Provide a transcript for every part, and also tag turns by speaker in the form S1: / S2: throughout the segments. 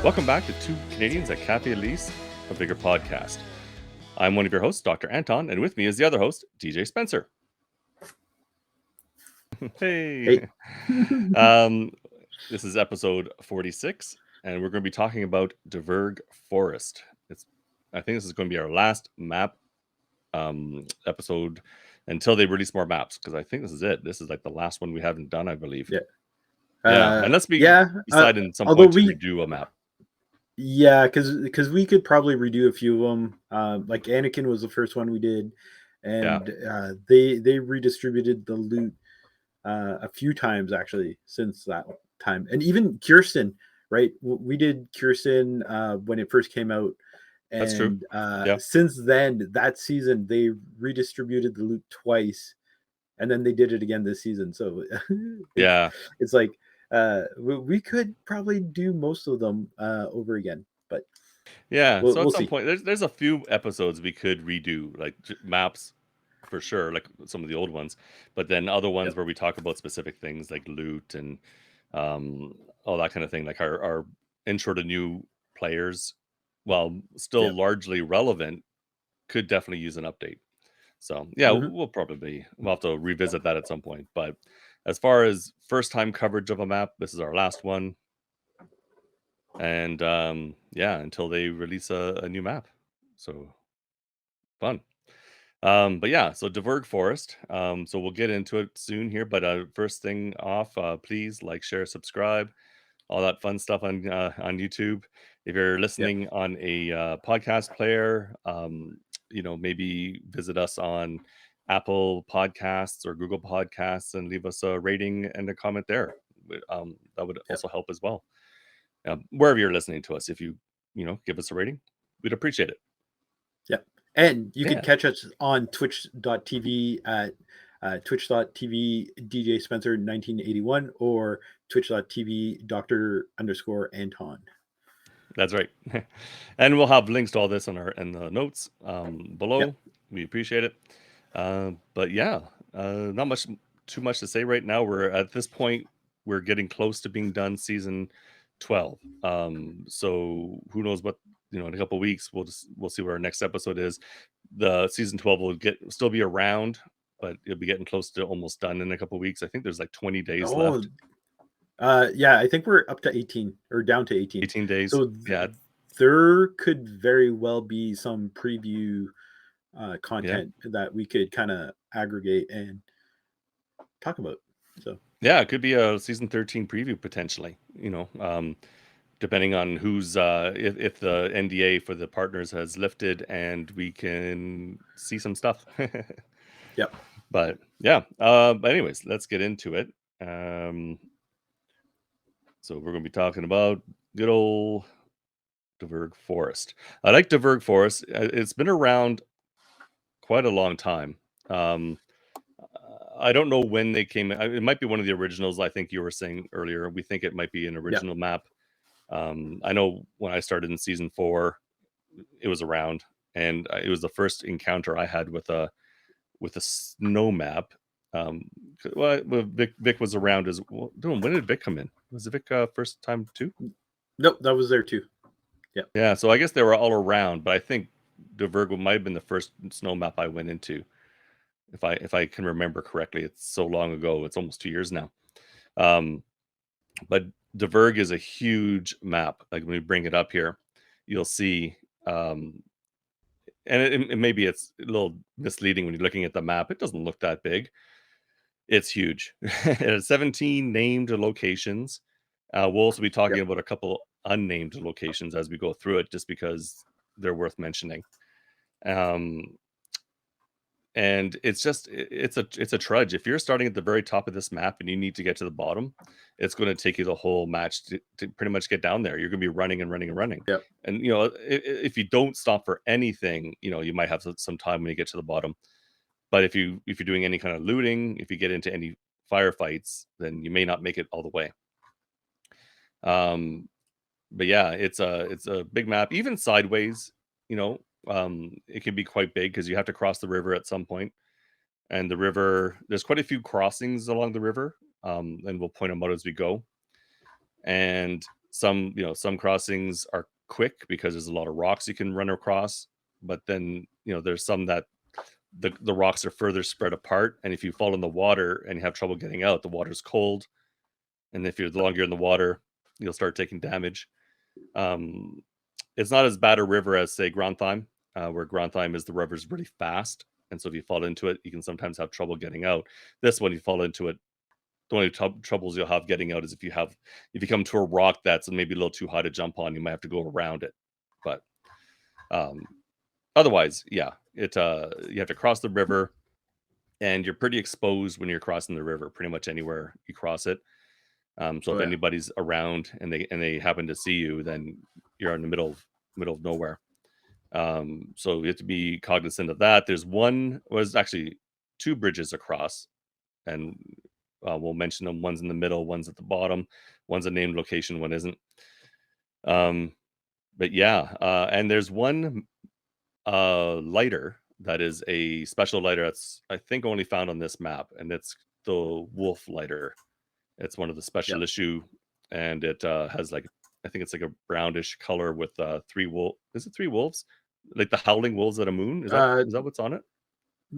S1: Welcome back to Two Canadians at Kafe Lise, a Vigor podcast. I'm one of your hosts, Dr. Anton, and with me is the other host, DJ Spencer. Hey. This is episode 46, and we're going to be talking about Dverg Forest. I think this is going to be our last map episode until they release more maps, because I think this is it. This is like the last one we haven't done, I believe.
S2: Yeah.
S1: Unless we decide in some point to redo a map.
S2: Yeah, because we could probably redo a few of them. Like Anakin was the first one we did, and they redistributed the loot a few times actually since that time. And even Kirsten, right? We did Kirsten when it first came out. And
S1: that's true.
S2: Since then, that season, they redistributed the loot twice, and then they did it again this season. So it's like we could probably do most of them over again, but
S1: so at some point there's a few episodes we could redo, like maps for sure, like some of the old ones, but then other ones where we talk about specific things like loot and all that kind of thing, like our intro to new players, while still largely relevant, could definitely use an update. So we'll have to revisit that at some point. But as far as first time coverage of a map, this is our last one. And until they release a new map. So fun. So Dverg Forest. So we'll get into it soon here. But first thing off, please like, share, subscribe, all that fun stuff on YouTube. If you're listening on a podcast player, maybe visit us on Apple Podcasts or Google Podcasts and leave us a rating and a comment there. That would also help as well. Wherever you're listening to us, if you give us a rating, we'd appreciate it.
S2: And you can catch us on twitch.tv at twitch.tv DJ Spencer 1981 or twitch.tv Dr._Anton.
S1: That's right. And we'll have links to all this in the notes below. We appreciate it. Not too much to say right now. We're at this point, we're getting close to being done season 12. So who knows what, in a couple of weeks we'll see where our next episode is. The season 12 will still be around, but it'll be getting close to almost done in a couple of weeks. I think there's like 20 days left.
S2: I think we're up to 18 or down to
S1: 18 days.
S2: So there could very well be some preview content that we could kind of aggregate and talk about. So
S1: it could be a season 13 preview potentially, depending on who's if the NDA for the partners has lifted and we can see some stuff. But anyways, let's get into it. So we're going to be talking about good old Dverg Forest. I like Dverg Forest. It's been around quite a long time. I don't know when they came in. It might be one of the originals. I think you were saying earlier. We think it might be an original map. I know when I started in season 4, it was around, and it was the first encounter I had with a snow map. Vic was around as well. When did Vic come in? Was it Vic first time too?
S2: Nope, that was there too.
S1: Yeah. So I guess they were all around, but I think Dverg might have been the first snow map I went into. If I can remember correctly. It's so long ago. It's almost 2 years now. But Dverg is a huge map. Like when we bring it up here, you'll see, and maybe it's a little misleading when you're looking at the map. It doesn't look that big. It's huge. It has 17 named locations. We'll also be talking about a couple unnamed locations as we go through it, just because they're worth mentioning. And it's a trudge. If you're starting at the very top of this map and you need to get to the bottom, it's going to take you the whole match to pretty much get down there. You're going to be running and running and running. And if you don't stop for anything, you might have some time when you get to the bottom. But if you're doing any kind of looting, if you get into any firefights, then you may not make it all the way. But it's a big map. Even sideways, it can be quite big because you have to cross the river at some point. And the river, there's quite a few crossings along the river, and we'll point them out as we go. And some some crossings are quick because there's a lot of rocks you can run across, but then there's some that the rocks are further spread apart, and if you fall in the water and you have trouble getting out, the water's cold, and if you're the longer in the water, you'll start taking damage. um it's not as bad a river as, say, Grantheim, where Grantheim is the river's really fast, and so if you fall into it, you can sometimes have trouble getting out. This one, you fall into it, the only troubles you'll have getting out is if you come to a rock that's maybe a little too high to jump on, you might have to go around it. But um, otherwise, yeah, you have to cross the river, and you're pretty exposed when you're crossing the river. Pretty much anywhere you cross it. So
S2: Oh
S1: if
S2: yeah.
S1: anybody's around and they happen to see you, then you're in the middle of nowhere. So you have to be cognizant of that. Was actually two bridges across, and we'll mention them. One's in the middle, one's at the bottom. One's a named location, one isn't. Um, but yeah, and there's one lighter that is a special lighter that's, I think, only found on this map, and it's the wolf lighter. It's one of the special
S2: Yep.
S1: issue, and it has like, I think it's like a brownish color with three wolf. Is it three wolves? Like the howling wolves at a moon? Is that what's on it?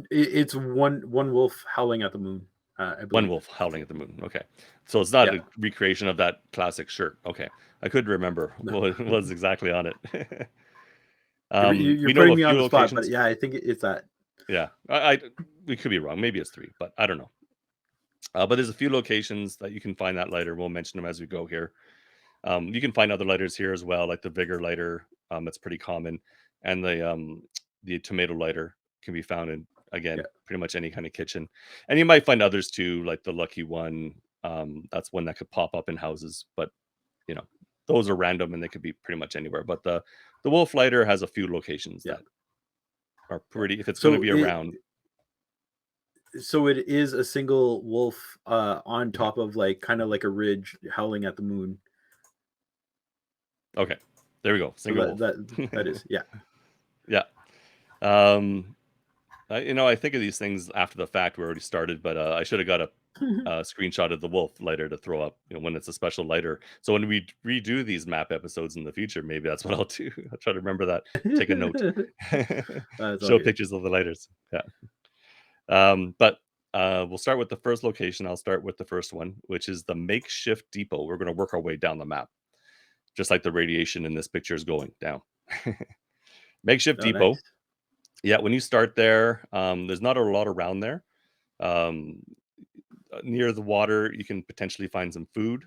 S2: It's one wolf howling at the moon, I
S1: One
S2: believe.
S1: wolf howling at the moon. Okay. So it's not
S2: Yeah.
S1: a recreation of that classic shirt. Okay. I couldn't remember
S2: No.
S1: what was exactly on it.
S2: You're
S1: We know
S2: putting
S1: a
S2: me on
S1: few
S2: the spot, but
S1: locations.
S2: yeah, I think it's that.
S1: Yeah. I we could be wrong. Maybe it's three, but I don't know. But there's a few locations that you can find that lighter. We'll mention them as we go here. You can find other lighters here as well, like the Vigor lighter. That's pretty common, and the tomato lighter can be found in,
S2: Yeah.
S1: again, pretty much any kind of kitchen. And you might find others too, like the Lucky One. That's one that could pop up in houses, but you know those are random and they could be pretty much anywhere. But the Wolf lighter has a few locations
S2: Yeah.
S1: that are pretty. If it's going to
S2: So
S1: be around,
S2: it is a single wolf on top of like kind of like a ridge howling at the moon.
S1: okay, there we go,
S2: So
S1: single wolf.
S2: that is, yeah.
S1: Yeah. Um, I think of these things after the fact. We already started, but I should have got a screenshot of the wolf lighter to throw up, when it's a special lighter. So when we redo these map episodes in the future, maybe that's what I'll do. I'll try to remember that. Take a note.
S2: It's all
S1: Show
S2: good.
S1: pictures of the lighters. Yeah. But we'll start with the first location. I'll start with the first one, which is the Makeshift Depot. We're going to work our way down the map, just like the radiation in this picture is going down. Makeshift
S2: Oh,
S1: Depot.
S2: nice.
S1: Yeah, when you start there, there's not a lot around there. Um, Near the water, you can potentially find some food,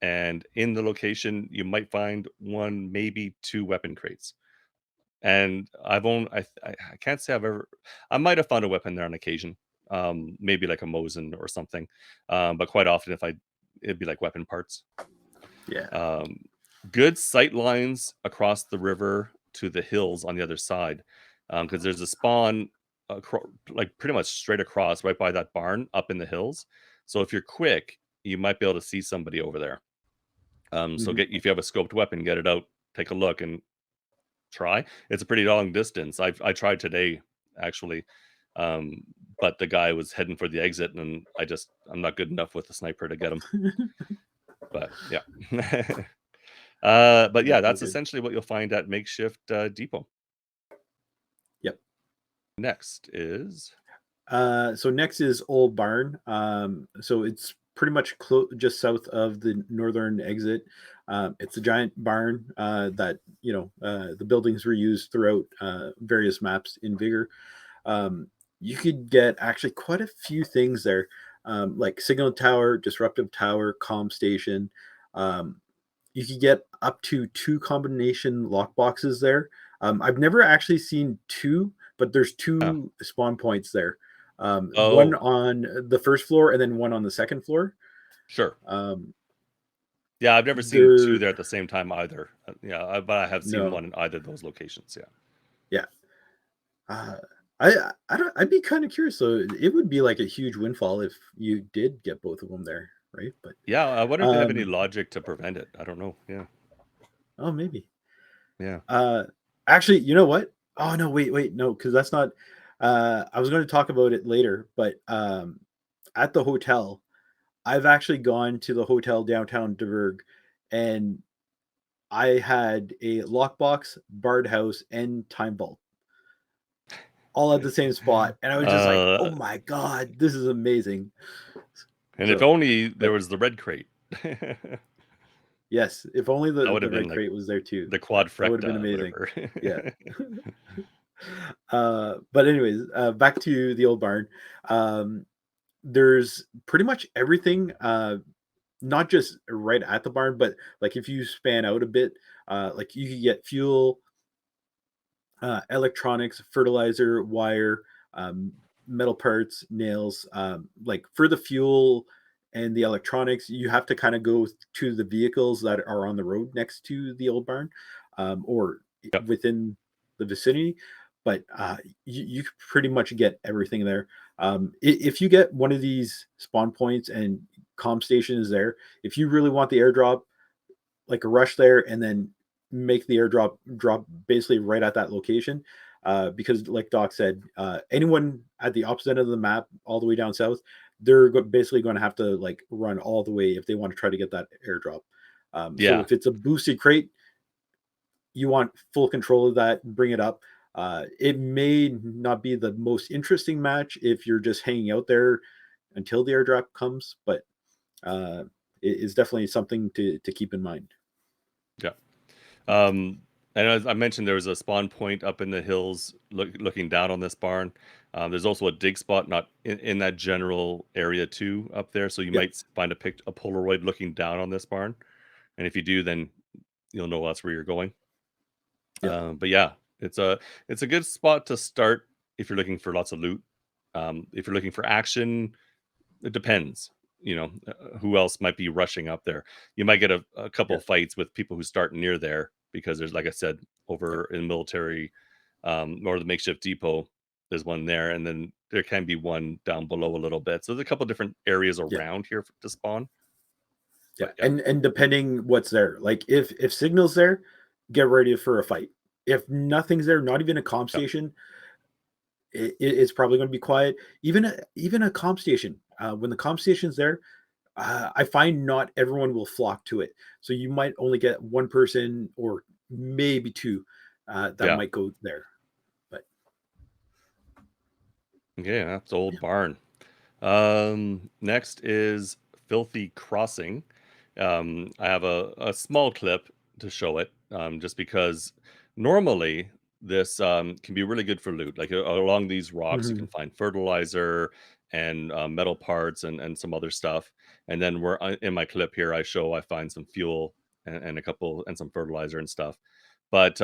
S1: and in the location, you might find one, maybe two weapon crates. And I've only, I can't say I've ever, I might have found a weapon there on occasion, maybe like a Mosin or something, but quite often, it'd be like weapon parts.
S2: Yeah.
S1: Um, Good sight lines across the river to the hills on the other side, because there's a spawn like pretty much straight across right by that barn up in the hills. So if you're quick, you might be able to see somebody over there. So
S2: Mhm.
S1: if you have a scoped weapon, get it out, take a look, and try. It's a pretty long distance. I tried today, actually, um, but the guy was heading for the exit, and I'm not good enough with the sniper to get him. But yeah. But yeah,
S2: That's all
S1: that's
S2: good.
S1: essentially what you'll find at Makeshift Depot.
S2: Yep.
S1: Next is
S2: So next is Old Barn. So it's pretty much just south of the northern exit. It's a giant barn that the buildings were used throughout various maps in Vigor. You could get actually quite a few things there, like signal tower, disruptive tower, comm station. Um, you could get up to two combination lock boxes there. I've never actually seen two, but there's
S1: uh,
S2: two spawn points there. One
S1: oh,
S2: on the first floor and then one on the second floor.
S1: sure.
S2: Um,
S1: Yeah, I've never seen two
S2: they're
S1: there at the same time either. Yeah, but I have seen
S2: no,
S1: one in either of those locations. Yeah.
S2: yeah. Uh, I'd be kind of curious though. It would be like a huge windfall if you did get both of them there, right? But
S1: Yeah, I wonder if they have any
S2: um,
S1: logic to prevent it. I don't know. Yeah.
S2: oh maybe.
S1: Yeah.
S2: Uh, Actually, you know what? Oh no, wait, no, because that's not. I was going to talk about it later, but at the hotel, I've actually gone to the hotel downtown Dverg, and I had a lockbox, barred house, and time vault all at the same spot, and I was just like, "Oh my god, this is amazing!"
S1: And if
S2: So,
S1: only there
S2: but
S1: was the red crate.
S2: yes, if only
S1: That would
S2: the
S1: have been
S2: red
S1: like
S2: crate was there too.
S1: the
S2: That would have been
S1: quadfecta,
S2: amazing.
S1: whatever.
S2: Yeah. But anyways, back to the old barn. Um, there's pretty much everything, not just right at the barn, but like if you span out a bit, like you can get fuel, electronics, fertilizer, wire, um, metal parts, nails. Like for the fuel and the electronics, you have to kind of go to the vehicles that are on the road next to the old barn, or
S1: Yep.
S2: within the vicinity. But you pretty much get everything there. If you get one of these spawn points and comm station is there, if you really want the airdrop, like a rush there and then make the airdrop drop basically right at that location. Because like Doc said, anyone at the opposite end of the map, all the way down south, they're basically going to have to like run all the way if they want to try to get that airdrop. So
S1: Yeah.
S2: if it's a boosted crate, you want full control of that, bring it up. It may not be the most interesting match if you're just hanging out there until the airdrop comes, but it is definitely something to keep in mind.
S1: Yeah. And as I mentioned, there was a spawn point up in the hills looking down on this barn. There's also a dig spot not in that general area too up there. So you
S2: Yep.
S1: might find a Polaroid looking down on this barn. And if you do, then you'll know that's where you're going.
S2: Yep.
S1: But yeah, it's a good spot to start if you're looking for lots of loot. If you're looking for action, it depends. Who else might be rushing up there? You might get a couple
S2: Yeah.
S1: of fights with people who start near there because there's, like I said,
S2: Yep.
S1: over in military, or the makeshift depot, there's one there, and then there can be one down below a little bit. So there's a couple different areas
S2: Yeah.
S1: around here to spawn.
S2: Yeah.
S1: But yeah,
S2: And depending what's there, like if signal's there, get ready for a fight. If nothing's there, not even a comm
S1: yeah,
S2: station, it's probably going to be quiet. Even a comm station, when the comm station's there, I find not everyone will flock to it. So you might only get one person or maybe two that
S1: yeah.
S2: might go there. But
S1: Okay, that's old
S2: yeah.
S1: barn. Next is Filthy Crossing. I have a small clip to show it, just because normally this can be really good for loot. Like along these rocks, you
S2: Hmm.
S1: can find fertilizer and metal parts and some other stuff. And then we're in my clip here, I find some fuel and a couple and some fertilizer and stuff. But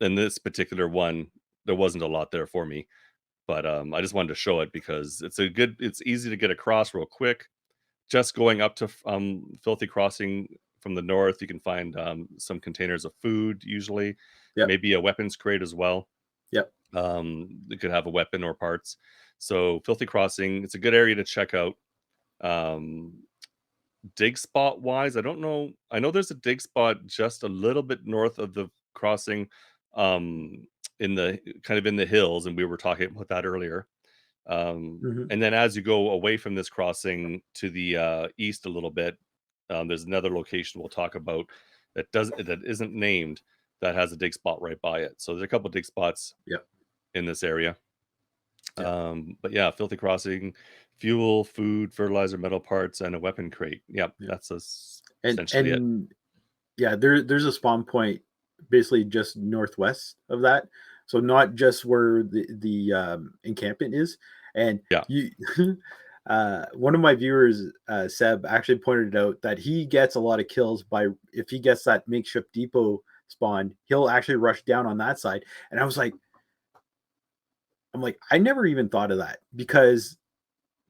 S1: in this particular one, there wasn't a lot there for me. But I just wanted to show it because it's easy to get across real quick. Just going up to Filthy Crossing from the north, you can find some containers of food, usually,
S2: Yep.
S1: maybe a weapons crate as well.
S2: Yep.
S1: It could have a weapon or parts. So Filthy Crossing, it's a good area to check out. Um, dig spot wise, I don't know. I know there's a dig spot just a little bit north of the crossing, um, in the kind of in the hills, and we were talking about that earlier.
S2: Hmm.
S1: And then as you go away from this crossing to the east a little bit, there's another location we'll talk about that isn't named, that has a dig spot right by it. So there's a couple dig spots
S2: Yep.
S1: in this area.
S2: Yep.
S1: But yeah, Filthy Crossing, fuel, food, fertilizer, metal parts, and a weapon crate. Yep,
S2: Yep.
S1: that's
S2: And
S1: essentially it.
S2: and yeah, there's a spawn point basically just northwest of that. So not just where the encampment is. And
S1: Yeah,
S2: you one of my viewers, Seb, actually pointed out that he gets a lot of kills by if he gets that makeshift depot spawn, he'll actually rush down on that side. And I'm like, I never even thought of that because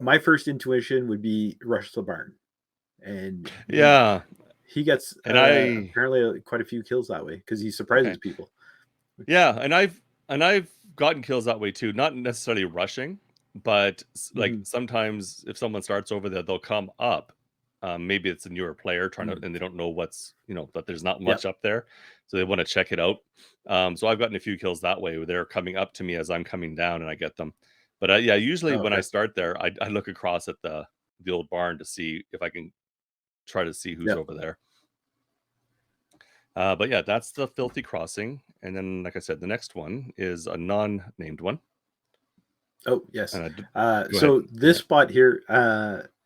S2: my first intuition would be rush the barn. And
S1: yeah,
S2: he gets
S1: and I
S2: apparently quite a few kills that way because he surprises
S1: okay,
S2: people.
S1: yeah, and I've gotten kills that way too. Not necessarily rushing, but like
S2: Mhm.
S1: sometimes if someone starts over there, they'll come up. Maybe it's a newer player trying to,
S2: Mhm.
S1: and they don't know that there's not
S2: Yep.
S1: much up there, so they want to check it out. So I've gotten a few kills that way where they're coming up to me as I'm coming down, and I get them. But yeah, usually
S2: Oh,
S1: when I
S2: okay.
S1: start there, I look across at the old barn to see if I can try to see who's
S2: Yep.
S1: over there. But yeah, that's the Filthy Crossing. And then, like I said, the next one is a non-named one.
S2: Oh, yes.
S1: Go
S2: So
S1: ahead.
S2: this spot here,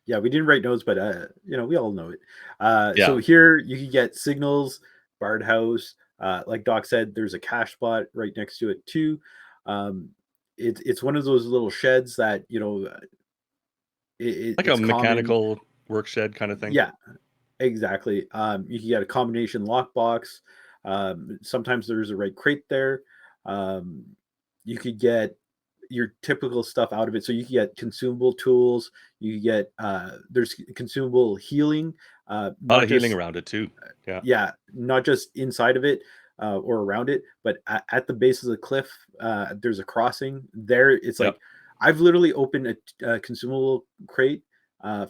S2: yeah, we didn't write notes, but we all know it. So
S1: Yeah.
S2: here you can get signals, Bard House. Like Doc said, there's a cache spot right next to it too. It's one of those little sheds that
S1: Like a
S2: it's common.
S1: mechanical work shed kind of thing.
S2: Yeah, exactly. You can get a combination lockbox. Sometimes there's a red crate there. Um, you could get your typical stuff out of it. So you can get consumable tools. You can get there's consumable healing,
S1: A lot
S2: not
S1: of healing
S2: just
S1: around it too. Yeah.
S2: yeah, not just inside of it or around it, but at the base of the cliff. There's a crossing there. It's
S1: Yep.
S2: like I've literally opened a consumable crate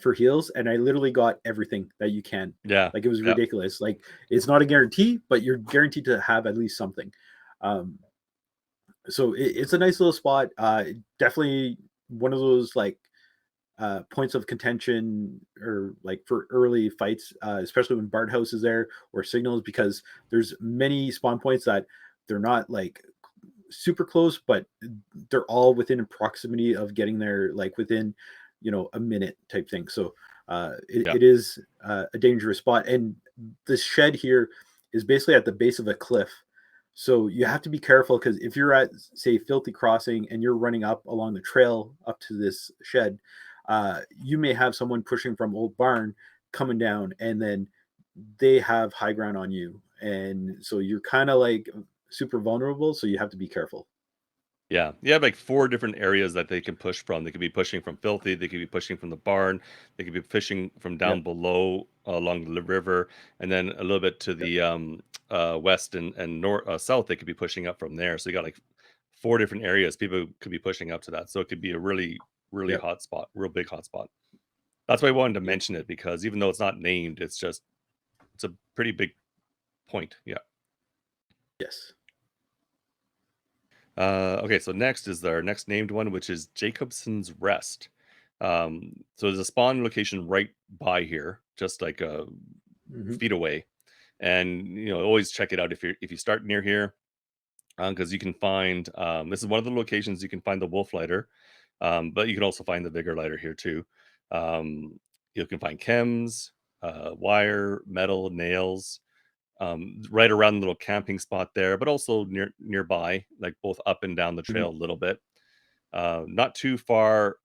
S2: for heals, and I literally got everything that you can.
S1: Yeah.
S2: Like it was
S1: Yep.
S2: ridiculous. Like it's not a guarantee, but you're guaranteed to have at least something. Um, so it's a nice little spot. Definitely one of those like points of contention or like for early fights, especially when Bard House is there or signals, because there's many spawn points that they're not like super close, but they're all within proximity of getting there, like within a minute type thing. So
S1: Yep.
S2: it is a dangerous spot, and this shed here is basically at the base of a cliff. So you have to be careful, because if you're at, say, Filthy Crossing and you're running up along the trail up to this shed, you may have someone pushing from Old Barn coming down, and then they have high ground on you, and so you're kind of like super vulnerable. So you have to be careful.
S1: Yeah. You have like 4 different areas that they can push from. They could be pushing from Filthy, they could be pushing from the barn, they could be pushing from
S2: Yeah,
S1: down below along the river, and then a little bit to
S2: yeah,
S1: the west and north south they could be pushing up from there. So you got like 4 different areas people could be pushing up to that. So it could be a really
S2: yeah,
S1: hot spot, real big hot spot. That's why I wanted to
S2: yeah.
S1: mention it, because even though it's not named, it's a pretty big point. Yeah.
S2: Yes.
S1: Okay, so next is our next named one, which is Jacobson's Rest. So there's a spawn location right by here, just like
S2: Hmm.
S1: feet away, and always check it out if you start near here, because you can find this is one of the locations you can find the wolf lighter, but you can also find the vigor lighter here too. You can find chems, wire, metal, nails, right around the little camping spot there, but also nearby, like both up and down the
S2: Hmm.
S1: trail a little bit. Not too far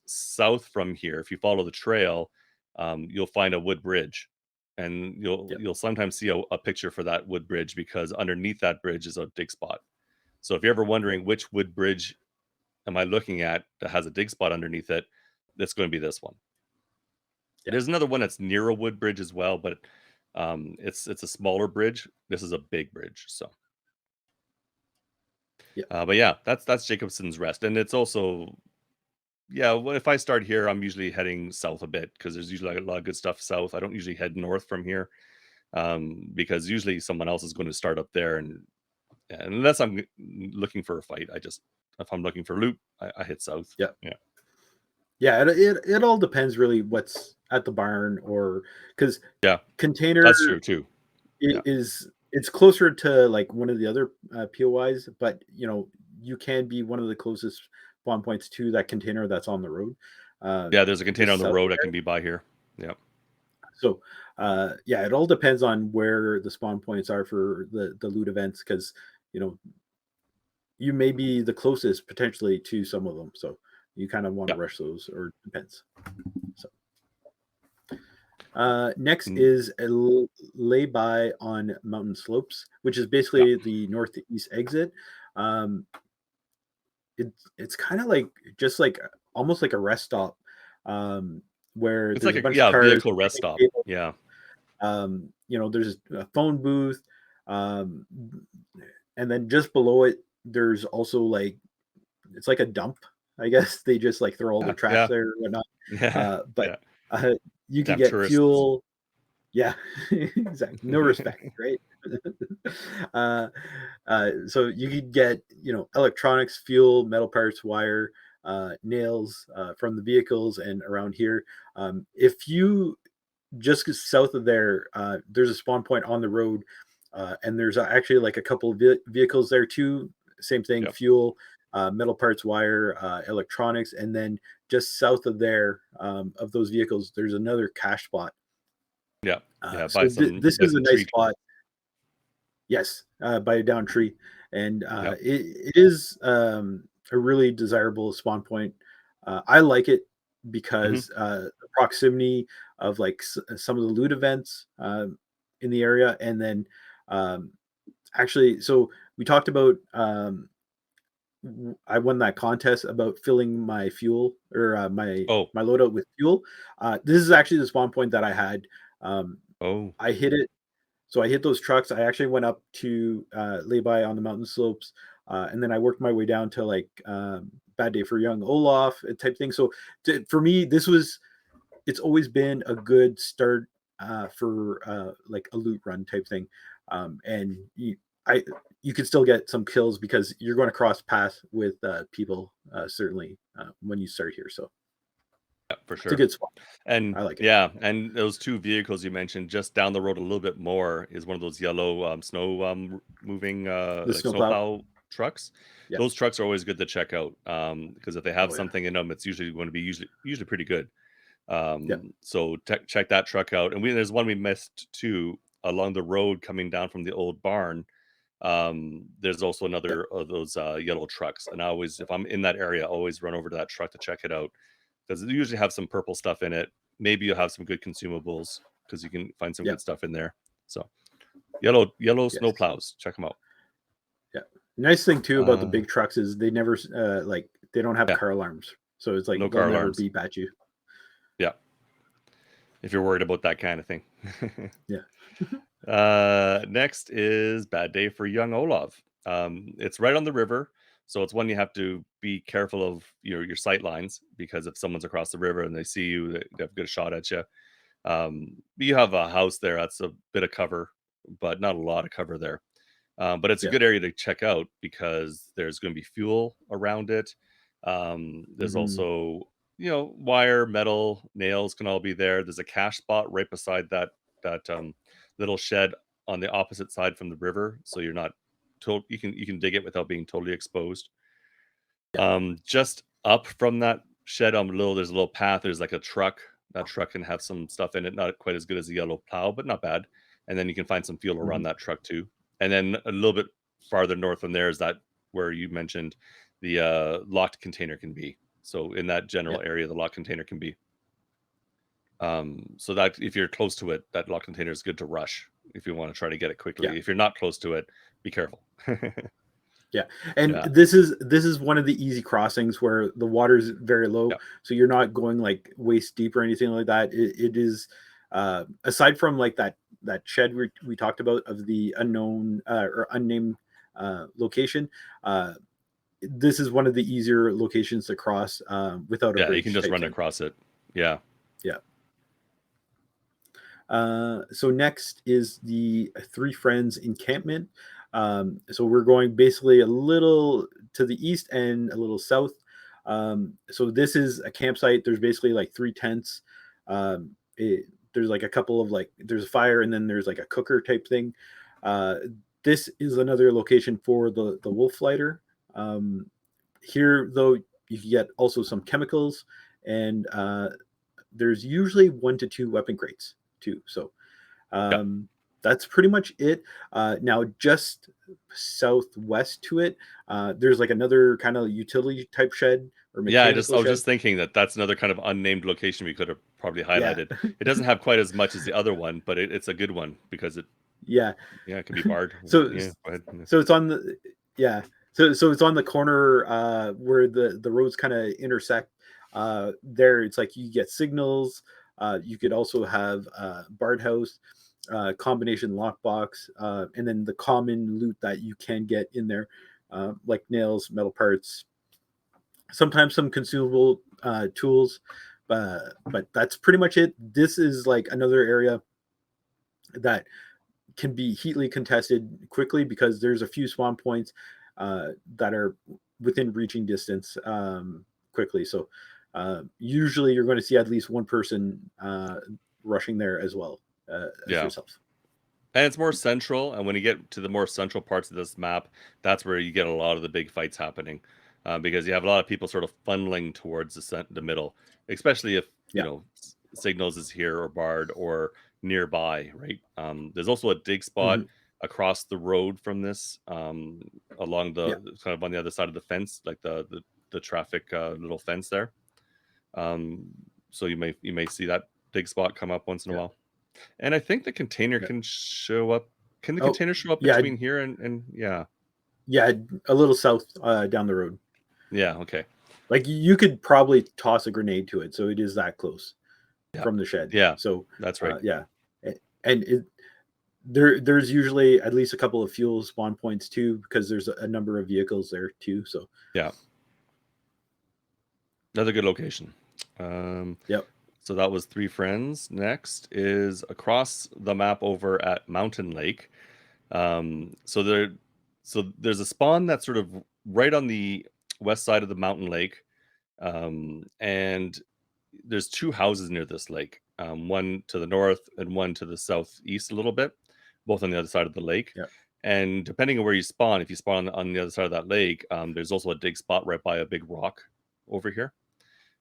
S1: south from here, if you follow the trail, you'll find a wood bridge, and
S2: Yeah.
S1: you'll sometimes see a picture for that wood bridge, because underneath that bridge is a dig spot. So if you're ever
S2: Yeah.
S1: wondering which wood bridge am I looking at that has a dig spot underneath it, that's going to be this one.
S2: Yeah.
S1: There's another one that's near a wood bridge as well, but it's a smaller bridge. This is a big bridge. So,
S2: Yeah.
S1: but yeah, that's Jacobson's Rest, and it's also yeah. Well, if I start here, I'm usually heading south a bit, because there's usually like a lot of good stuff south. I don't usually head north from here, because usually someone else is going to start up there, and unless I'm looking for a fight, if I'm looking for loot, I hit south.
S2: Yeah.
S1: Yeah,
S2: Yeah. It all depends really what's at the barn, or because
S1: yeah,
S2: container
S1: that's true too. Yeah,
S2: it's closer to like one of the other POIs, but you can be one of the closest spawn points to that container that's on the road. Uh,
S1: yeah. There's a container on
S2: just
S1: the
S2: south
S1: road
S2: of
S1: I can be by here. Yeah,
S2: there. So yeah, it all depends on where the spawn points are for the loot events, because you know you may be the closest potentially to some of them. So you kind of want to
S1: yeah.
S2: rush those, or depends. So next
S1: Mm,
S2: is a lay-by on mountain slopes, which is
S1: yeah.
S2: basically the northeast exit. Um, it's kind of like just like almost like a rest stop, um, where
S1: It's
S2: there's
S1: like
S2: a
S1: a
S2: bunch of
S1: yeah,
S2: cars,
S1: vehicle rest
S2: picnic
S1: stop.
S2: tables.
S1: Yeah.
S2: There's a phone booth, um, and then just below it, there's also like it's like a dump. I guess they just like throw all
S1: Yeah,
S2: their trash
S1: yeah,
S2: there and whatnot.
S1: yeah,
S2: But
S1: yeah.
S2: uh, you could
S1: Damn
S2: get
S1: tourists.
S2: fuel. Yeah, exactly. No respect, right? uh, so you could get, electronics, fuel, metal parts, wire, nails from the vehicles and around here. If you just south of there, there's a spawn point on the road, and there's actually like a couple of vehicles there too. Same thing, fuel, metal parts, wire, electronics, and then just south of there, of those vehicles, there's another cache spot.
S1: By some
S2: This is a nice
S1: tree.
S2: spot. Yes, by a down tree, and it is a really desirable spawn point. I like it because the proximity of like some of the loot events in the area, and then actually, so we talked about. I won that contest about filling my fuel or my loadout with fuel. This is actually the spawn point that I had. I hit it. So I hit those trucks. I actually went up to lay by on the mountain slopes, and then I worked my way down to like Bad Day for Young Olaf type thing. So for me, it's always been a good start for like a loot run type thing, and you can still get some kills because you're going to cross paths with people certainly when you start here. So
S1: for sure,
S2: it's a good spot,
S1: and
S2: I like it.
S1: Yeah, and those two vehicles you mentioned just down the road a little bit more is one of those yellow snow moving
S2: The
S1: like
S2: snowplow.
S1: snowplow trucks.
S2: Yeah.
S1: Those trucks are always good to check out because if they have something in them, it's usually going to be usually pretty good. So check that truck out, and there's one we missed too along the road coming down from the old barn. There's also another of those yellow trucks, and I always, if I'm in that area, I always run over to that truck to check it out because they usually have some purple stuff in it. Maybe you'll have some good consumables because you can find some good stuff in there. So yellow snow plows, check them out.
S2: Yeah, nice thing too about the big trucks is they never like they don't have car alarms, so it's like
S1: no
S2: they'll
S1: car
S2: never
S1: alarms.
S2: beep at you.
S1: Yeah, if you're worried about that kind of thing.
S2: Yeah.
S1: Next is Bad Day for Young Olaf. It's right on the river, so it's one you have to be careful of your sight lines because if someone's across the river and they see you, they have a good shot at you. You have a house there that's a bit of cover, but not a lot of cover there. But it's a good area to check out because there's going to be fuel around it. There's also wire, metal, nails can all be there. There's a cache spot right beside that little shed on the opposite side from the river, so you're not told you can dig it without being totally exposed. Just up from that shed there's a little path. There's like a truck. That truck can have some stuff in it, not quite as good as a yellow plow, but not bad. And then you can find some fuel around that truck too. And then a little bit farther north from there is that where you mentioned the locked container can be. So in that general area, the locked container can be. So that if you're close to it, that locked container is good to rush if you want to try to get it quickly. If you're not close to it, be careful.
S2: Yeah, and this is one of the easy crossings where the water is very low, so you're not going like waist deep or anything like that. It is aside from like that shed we talked about of the unknown or unnamed location. This is one of the easier locations to cross without a bridge.
S1: Yeah, you can just run across it. Yeah.
S2: So next is the Three Friends Encampment. So we're going basically a little to the east and a little south. So this is a campsite. There's basically like 3 tents. There's like a couple of there's a fire and then there's like a cooker type thing. This is another location for the wolf lighter. Here though, you can get also some chemicals and there's usually 1 to 2 weapon crates too. So that's pretty much it. Now just southwest to it, there's like another kind of utility type shed or mechanical
S1: I was just thinking that's another kind of unnamed location we could have probably highlighted. It doesn't have quite as much as the other one, but it's a good one because it it can be barred.
S2: So
S1: go ahead.
S2: So it's on the so it's on the corner where the roads kind of intersect. There it's like you get signals. You could also have barred house, combination lockbox, and then the common loot that you can get in there, like nails, metal parts, sometimes some consumable tools, but that's pretty much it. This is like another area that can be heatly contested quickly because there's a few spawn points that are within reaching distance quickly. So usually you're going to see at least one person rushing there as well as yourself.
S1: And it's more central, and when you get to the more central parts of this map, that's where you get a lot of the big fights happening, because you have a lot of people sort of funneling towards the middle, especially if you know signals is here or barred or nearby, right? There's also a dig spot across the road from this, along the kind of on the other side of the fence, like the traffic little fence there. So you may see that dig spot come up once in a while. And I think the container can show up. Can the container show up between here and
S2: Yeah, a little south down the road.
S1: Yeah, okay.
S2: Like you could probably toss a grenade to it, so it is that close from the shed.
S1: Yeah,
S2: so
S1: that's right.
S2: And there's usually at least a couple of fuel spawn points too, because there's a number of vehicles there too. So
S1: yeah, another good location. So that was Three Friends. Next is across the map over at Mountain Lake. So there's a spawn that's sort of right on the west side of the Mountain Lake, and there's two houses near this lake. One to the north and one to the southeast a little bit, both on the other side of the lake. And depending on where you spawn, if you spawn on the other side of that lake, there's also a dig spot right by a big rock over here.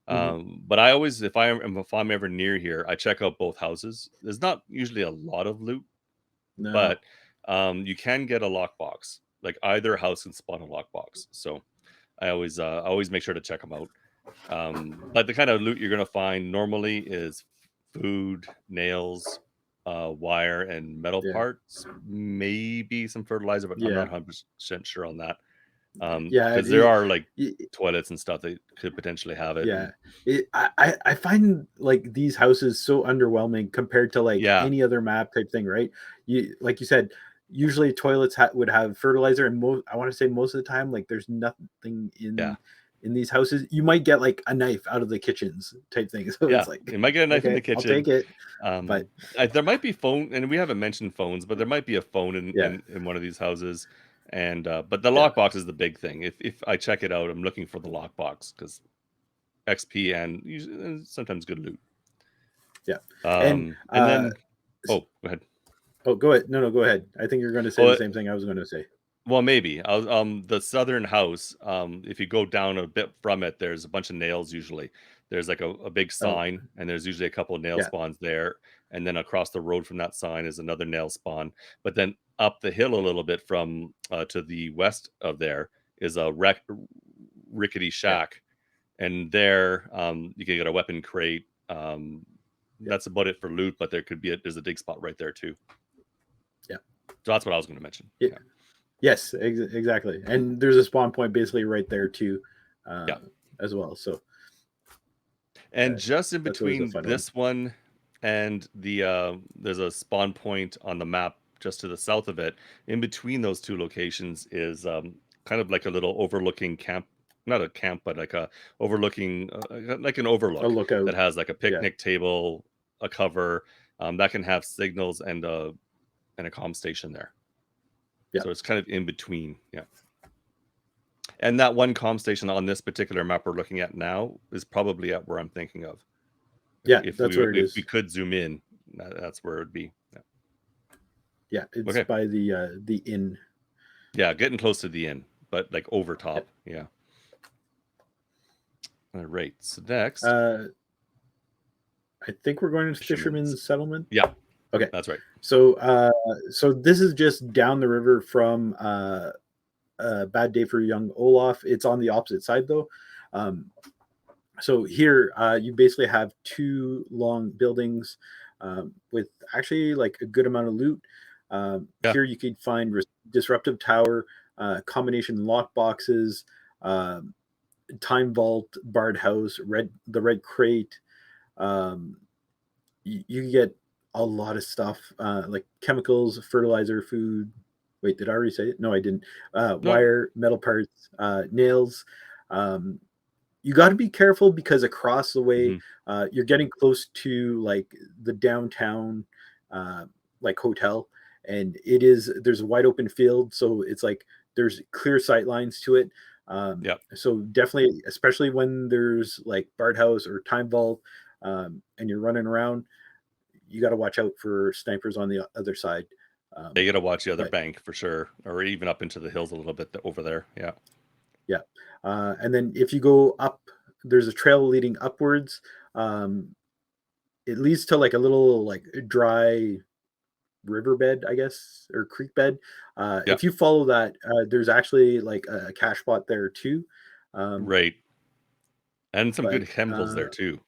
S1: But I always, if I'm ever near here, I check out both houses. There's not usually a lot of loot, but you can get a lockbox. Like either house can spawn a lockbox. So I always make sure to check them out. But the kind of loot you're gonna find normally is food, nails, wire, and metal parts. Maybe some fertilizer, but I'm not 100% sure on that. Because there are like toilets and stuff that could potentially have it.
S2: I find like these houses so underwhelming compared to like any other map type thing, right? Like you said, usually toilets would have fertilizer, and I want to say most of the time, like there's nothing in these houses. You might get like a knife out of the kitchens type thing. So it's like
S1: you might get a knife in the kitchen.
S2: I'll take it.
S1: But there might be phone, and we haven't mentioned phones, but there might be a phone in one of these houses. And but the lockbox is the big thing. If I check it out, I'm looking for the lockbox because XP and sometimes good loot. And then go ahead.
S2: Oh, go ahead. No, go ahead. I think you're going to say the same thing I was going to say.
S1: Well, maybe. The southern house, if you go down a bit from it, there's a bunch of nails usually. There's like a big sign, and there's usually a couple of nail spawns there. And then across the road from that sign is another nail spawn. But then up the hill a little bit from to the west of there is a rickety shack. And there you can get a weapon crate. That's about it for loot, but there's a dig spot right there too. So that's what I was going to mention.
S2: Yes, exactly. And there's a spawn point basically right there too, as well. So,
S1: and just in between this one and the there's a spawn point on the map just to the south of it. In between those two locations is kind of like a little overlooking camp. Not a camp, but like a overlooking, like an overlook that has like a picnic table, a cover that can have signals and a comm station there. So it's kind of in between. And that one comm station on this particular map we're looking at now is probably at where I'm thinking of.
S2: If
S1: we could zoom in, that's where it'd be.
S2: It's by the inn.
S1: Yeah, getting close to the inn, but like over top. All right. So next,
S2: I think we're going to Fisherman's Settlement.
S1: Yeah.
S2: Okay,
S1: that's right.
S2: So so this is just down the river from Bad Day for Young Olaf. It's on the opposite side though. So here you basically have two long buildings with actually like a good amount of loot. Here you could find Disruptive Tower, combination lock boxes, Time Vault, Barred House, the Red Crate. You get a lot of stuff like chemicals, fertilizer, food. Wait, did I already say it? No, I didn't. Wire, metal parts, nails. You got to be careful because across the way, you're getting close to like the downtown like hotel, and there's a wide open field, so it's like there's clear sight lines to it. So definitely, especially when there's like Bard House or Time Vault, and you're running around, you got to watch out for snipers on the other side.
S1: They got to watch the other bank for sure, or even up into the hills a little bit over there. Yeah.
S2: Yeah. And then if you go up, there's a trail leading upwards. It leads to like a little like dry riverbed, I guess, or creek bed. If you follow that, there's actually like a cache spot there too.
S1: Right. And some good chemicals there too.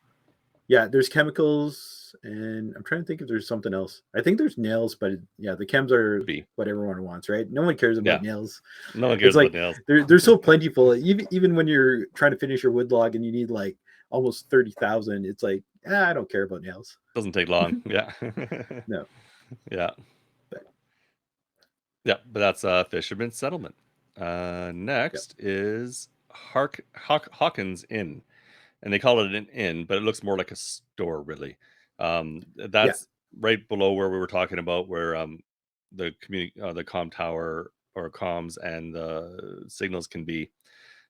S2: Yeah, there's chemicals, and I'm trying to think if there's something else. I think there's nails, but yeah, the chems are what everyone wants, right? No one cares about nails.
S1: No one cares about nails.
S2: They're so plentiful. Even when you're trying to finish your wood log and you need like almost 30,000, it's like, I don't care about nails.
S1: Doesn't take long. Yeah.
S2: No.
S1: Yeah. But that's Fisherman Settlement. Next is Haakons Inn. And they call it an inn, but it looks more like a store, really. That's right below where we were talking about, where the comm tower or comms and the signals can be.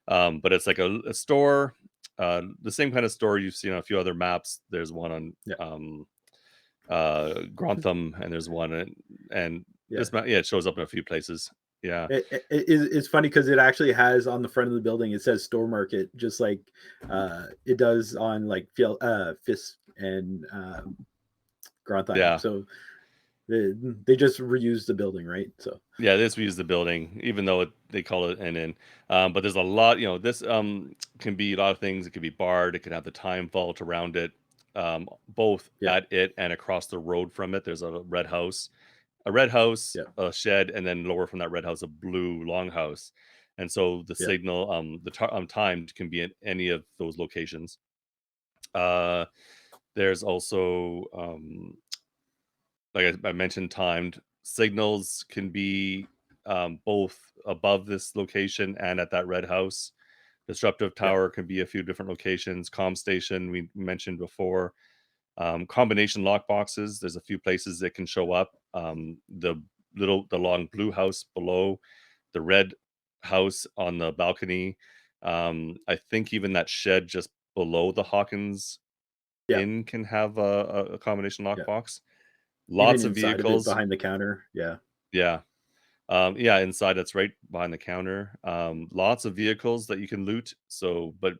S1: But it's like a store, the same kind of store you've seen on a few other maps. There's one on Grantham, and there's one, and this map, it shows up in a few places. Yeah,
S2: it's funny because it actually has on the front of the building, it says store market, just like it does on like Fisk and Grantham.
S1: Yeah.
S2: So they just reuse the building, right? So
S1: yeah, this reuse the building, even though they call it an inn. But there's a lot, this can be a lot of things. It could be barred. It could have the time vault around it, both at it and across the road from it. There's a red house, a shed, and then lower from that red house, a blue longhouse. And so the signal, timed can be at any of those locations. There's also, like I mentioned, timed signals can be both above this location and at that red house. Disruptive tower can be a few different locations. Comm station we mentioned before. Combination lock boxes. There's a few places that can show up. The long blue house below, the red house on the balcony. I think even that shed just below the Haakons Inn can have a combination lock box. Lots
S2: even
S1: of vehicles
S2: behind the counter.
S1: Yeah. Inside, that's right behind the counter. Lots of vehicles that you can loot. So, but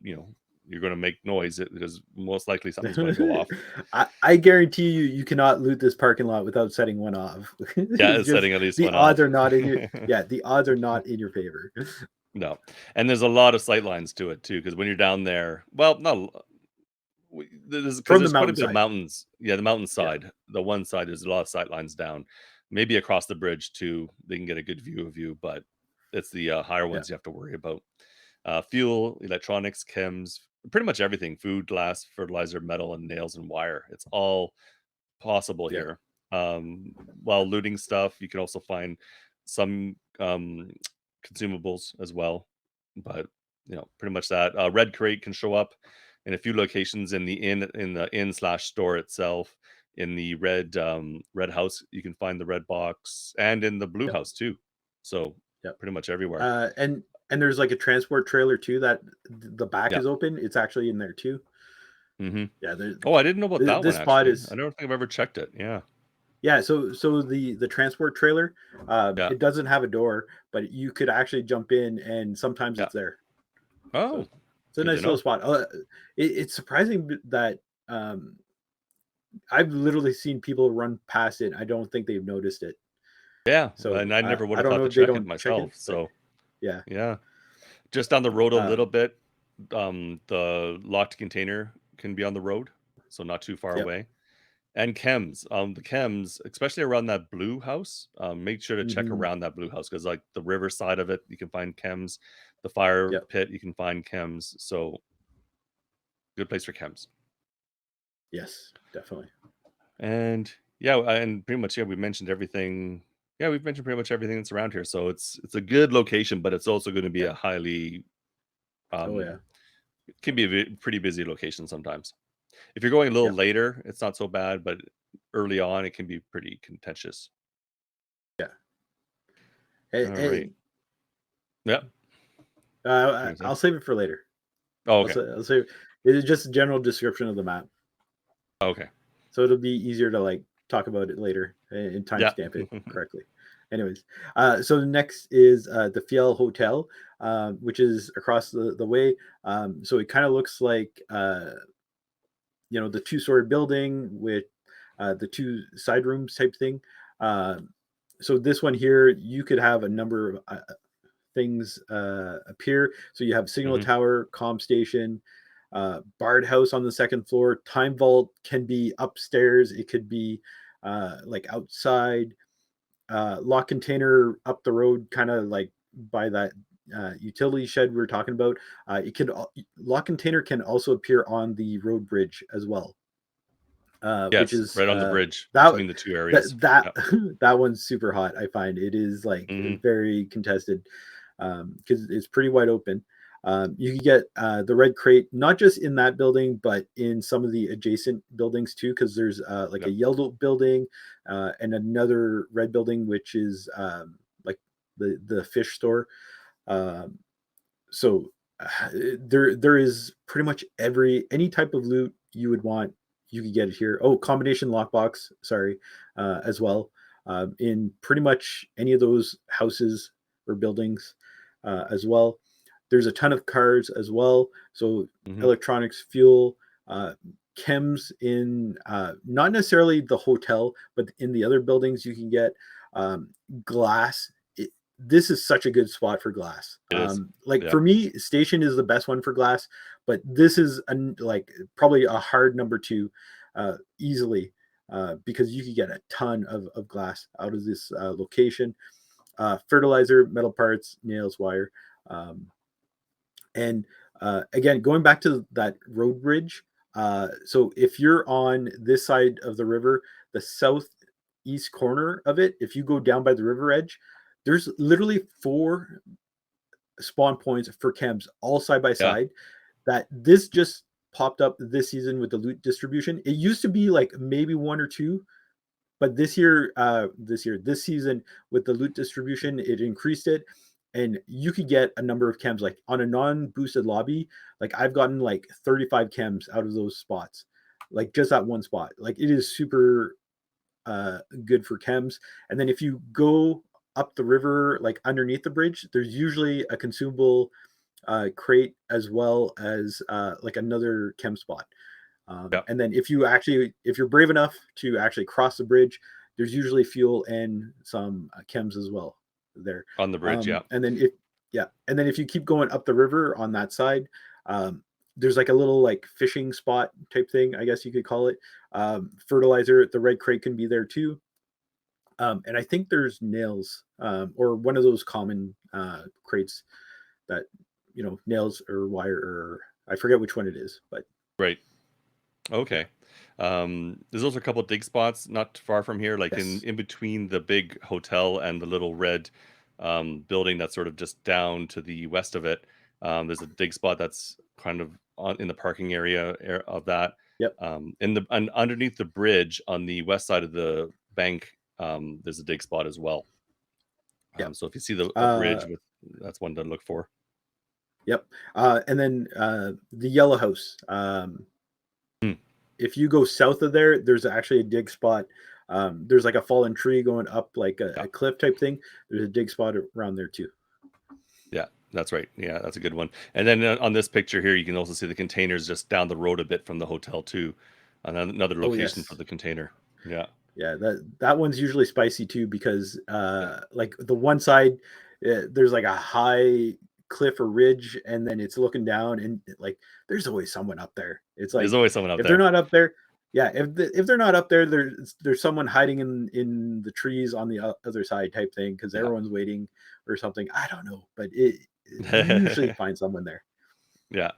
S1: you're going to make noise because most likely something's going to go off.
S2: I guarantee you cannot loot this parking lot without setting one off.
S1: It's setting at least
S2: the
S1: one
S2: odds
S1: off.
S2: are not in your the odds are not in your favor.
S1: No, and there's a lot of sight lines to it too, because when you're down there, well, no, there's quite a bit of mountains. Yeah, the mountainside, the one side, there's a lot of sight lines down. Maybe across the bridge too, they can get a good view of you, but it's the higher ones you have to worry about. Fuel, electronics, chems, pretty much everything: food, glass, fertilizer, metal, and nails and wire. It's all possible here. While looting stuff, you can also find some consumables as well, but pretty much that. Red crate can show up in a few locations in the inn/store itself. In the red house, you can find the red box, and in the blue house too. So pretty much everywhere.
S2: And there's like a transport trailer too that the back is open. It's actually in there too.
S1: Mm-hmm.
S2: Yeah.
S1: I didn't know about that
S2: this
S1: one.
S2: Spot
S1: actually, I don't think I've ever checked it. Yeah.
S2: Yeah. So the transport trailer, it doesn't have a door, but you could actually jump in, and sometimes it's there.
S1: Oh,
S2: so it's a nice little spot. It's surprising that I've literally seen people run past it. I don't think they've noticed it.
S1: Yeah. So and I never would have thought to check it myself. So
S2: yeah.
S1: Just down the road a little bit, the locked container can be on the road, so not too far away. And chems, the chems, especially around that blue house, make sure to check around that blue house, because like the river side of it, you can find chems. The fire pit, you can find chems. So good place for chems.
S2: Yes, definitely.
S1: And and pretty much we mentioned everything. Yeah, we've mentioned pretty much everything that's around here. So it's a good location, but it's also going to be a highly it can be a pretty busy location sometimes. If you're going a little later, it's not so bad, but early on, it can be pretty contentious.
S2: Yeah.
S1: All right. Yep.
S2: I'll save it for later.
S1: Oh, okay.
S2: I'll save it. It's just a general description of the map.
S1: Okay.
S2: So it'll be easier to like talk about it later and
S1: Yeah.
S2: timestamp it correctly. Anyways, so the next is the Fjellhotel, which is across the way. So it kind of looks like the 2-story building with the 2 side rooms type thing. So this one here, you could have a number of things appear. So you have signal tower, comm station, Bard house on the 2nd floor. Time vault can be upstairs. It could be like outside. Lock container up the road, kind of like by that utility shed we were talking about. It could lock container can also appear on the road bridge as well. Which
S1: Yes,
S2: is
S1: right on the bridge
S2: that
S1: between the two areas.
S2: that
S1: Yep.
S2: that one's super hot. I find it is like very contested because it's pretty wide open. You can get the red crate not just in that building, but in some of the adjacent buildings too, because there's like a yellow building and another red building, which is like the fish store. So there is pretty much any type of loot you would want. You could get it here. Oh, combination lockbox, sorry, as well. In pretty much any of those houses or buildings as well. There's a ton of cars as well. So electronics, fuel, chems in not necessarily the hotel, but in the other buildings you can get glass. This is such a good spot for glass. For me, station is the best one for glass, but this is like probably a hard number 2 easily because you could get a ton of glass out of this location. Fertilizer, metal parts, nails, wire. And again, going back to that road bridge, so if you're on this side of the river, the southeast corner of it, if you go down by the river edge, there's literally 4 spawn points for chems all side by side. That this just popped up this season with the loot distribution. It used to be like maybe 1 or 2, but this season with the loot distribution, it increased it, and you could get a number of chems like on a non-boosted lobby. Like I've gotten like 35 chems out of those spots, like just that one spot. Like it is super good for chems. And then if you go up the river, like underneath the bridge, there's usually a consumable crate as well as like another chem spot. And then if you're brave enough to actually cross the bridge, there's usually fuel and some chems as well there
S1: on the bridge.
S2: And then if you keep going up the river on that side, there's like a little like fishing spot type thing, I guess you could call it. Fertilizer, the red crate can be there too. And I think there's nails or one of those common crates that, nails or wire, or I forget which one it is, but.
S1: Right. Okay. There's also a couple of dig spots not far from here, like in between the big hotel and the little red building that's sort of just down to the west of it. There's a dig spot that's kind of in the parking area of that.
S2: Yep.
S1: And underneath the bridge on the west side of the bank, there's a dig spot as well. So if you see the bridge, that's one to look for.
S2: Yep. And then the yellow house. If you go south of there, there's actually a dig spot. There's like a fallen tree going up like a cliff type thing. There's a dig spot around there too.
S1: Yeah, that's right. Yeah, that's a good one. And then on this picture here, you can also see the containers just down the road a bit from the hotel too. Another location for the container. Yeah.
S2: Yeah, that one's usually spicy too because like the one side, there's like a high cliff or ridge, and then it's looking down, and like there's always someone up there. It's like
S1: there's always someone up there.
S2: If they're not up there, if they're not up there, there's someone hiding in the trees on the other side type thing because everyone's waiting or something. I don't know, but you usually find someone there.
S1: Yeah,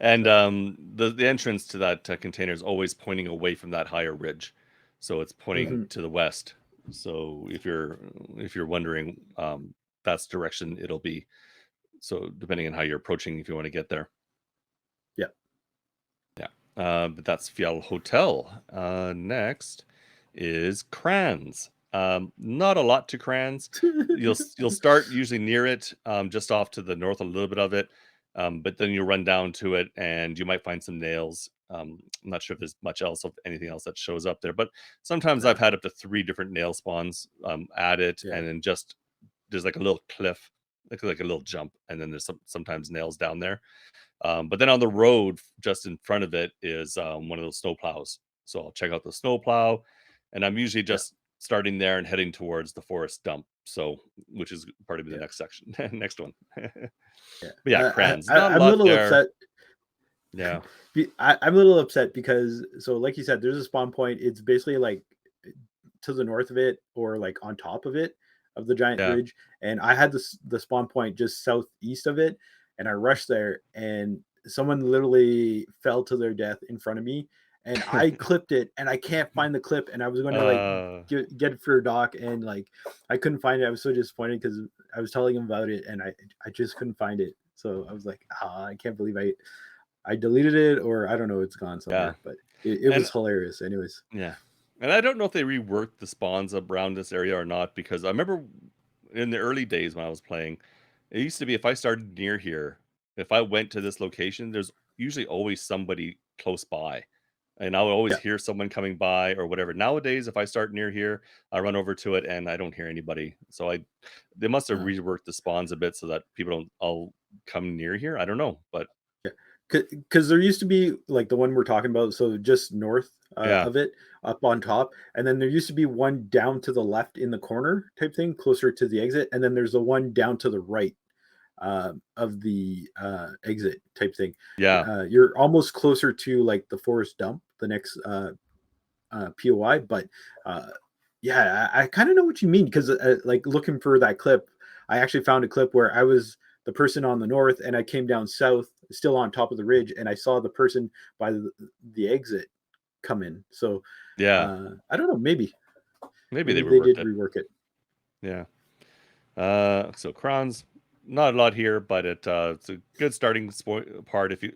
S1: and the entrance to that container is always pointing away from that higher ridge, so it's pointing to the west. So if you're wondering, that's the direction it'll be. So depending on how you're approaching, if you want to get there. But that's Fjellhotel. Next is Krans. Not a lot to Krans. You'll start usually near it, just off to the north a little bit of it, but then you'll run down to it, and you might find some nails I'm not sure if there's much else of anything else that shows up there, but sometimes I've had up to 3 different nail spawns at it, and then just there's like a little cliff, like a little jump, and then there's sometimes nails down there. But then on the road, just in front of it, is one of those snow plows. So I'll check out the snow plow, and I'm usually just starting there and heading towards the forest dump. So, which is probably the next section, next one. But yeah, Krans, not a
S2: I'm a
S1: lot
S2: little
S1: there.
S2: upset.
S1: Yeah,
S2: I'm a little upset because, so like you said, there's a spawn point. It's basically like to the north of it, or like on top of it, of the giant
S1: yeah.
S2: ridge. And I had the spawn point just southeast of it, and I rushed there, and someone literally fell to their death in front of me, and I clipped it, and I can't find the clip, and I was going to like get it for a doc, and like I couldn't find it. I was so disappointed because I was telling him about it, and I just couldn't find it. So I was like, I can't believe I deleted it, or I don't know, it's gone somewhere. But it was hilarious anyways.
S1: Yeah. And I don't know if they reworked the spawns around this area or not, because I remember in the early days when I was playing, it used to be if I started near here, if I went to this location, there's usually always somebody close by. And I would always hear someone coming by or whatever. Nowadays, if I start near here, I run over to it and I don't hear anybody. So they must have reworked the spawns a bit so that people don't all come near here. I don't know, but
S2: because there used to be like the one we're talking about, so just north of it, up on top, and then there used to be one down to the left in the corner type thing, closer to the exit, and then there's the one down to the right of the exit type thing. You're almost closer to like the forest dump, the next POI, but I kind of know what you mean, because like looking for that clip, I actually found a clip where I was the person on the north, and I came down south, still on top of the ridge, and I saw the person by the exit come in. So I don't know, maybe
S1: they
S2: they
S1: reworked
S2: did
S1: it.
S2: rework it.
S1: Yeah. So Krans, not a lot here, but it's a good starting spot if you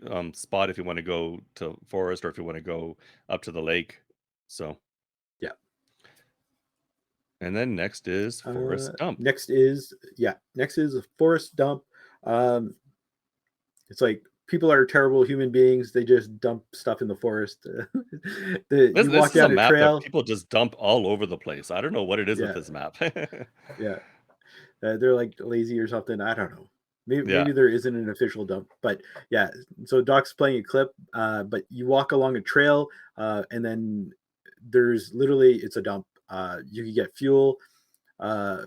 S1: want to go to forest, or if you want to go up to the lake. So
S2: Yeah.
S1: And then next is forest dump.
S2: Next is a forest dump. It's like people are terrible human beings. They just dump stuff in the forest. You
S1: This
S2: walk
S1: is a
S2: down a
S1: map that
S2: trail.
S1: people just dump all over the place. I don't know what it is with this map.
S2: Yeah. They're like lazy or something. I don't know. Maybe there isn't an official dump, but yeah. So Doc's playing a clip, but you walk along a trail, and then there's literally, it's a dump. You can get fuel,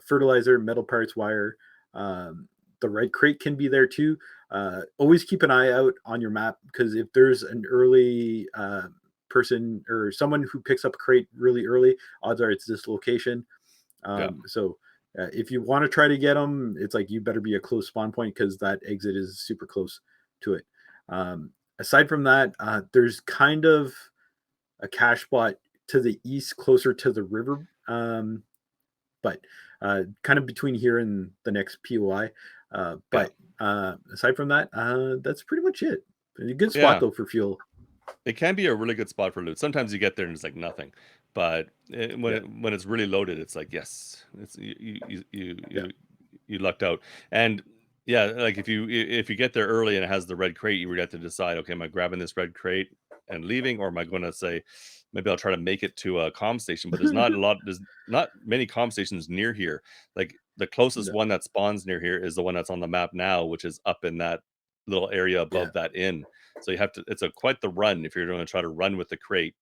S2: fertilizer, metal parts, wire. The red crate can be there too. Always keep an eye out on your map, because if there's an early person or someone who picks up a crate really early, odds are it's this location. So if you want to try to get them, it's like you better be a close spawn point, because that exit is super close to it. Aside from that, there's kind of a cache spot to the east, closer to the river, but kind of between here and the next POI. But aside from that, that's pretty much it. A good spot though for fuel.
S1: It can be a really good spot for loot. Sometimes you get there and it's like nothing, but when it's really loaded, it's like, yes, it's you lucked out. And like if you get there early and it has the red crate, you would have to decide, okay, am I grabbing this red crate and leaving, or am I going to say, maybe I'll try to make it to a comm station? But there's not many comm stations near here. Like the closest one that spawns near here is the one that's on the map now, which is up in that little area above that inn. So you have to, it's quite the run if you're going to try to run with the crate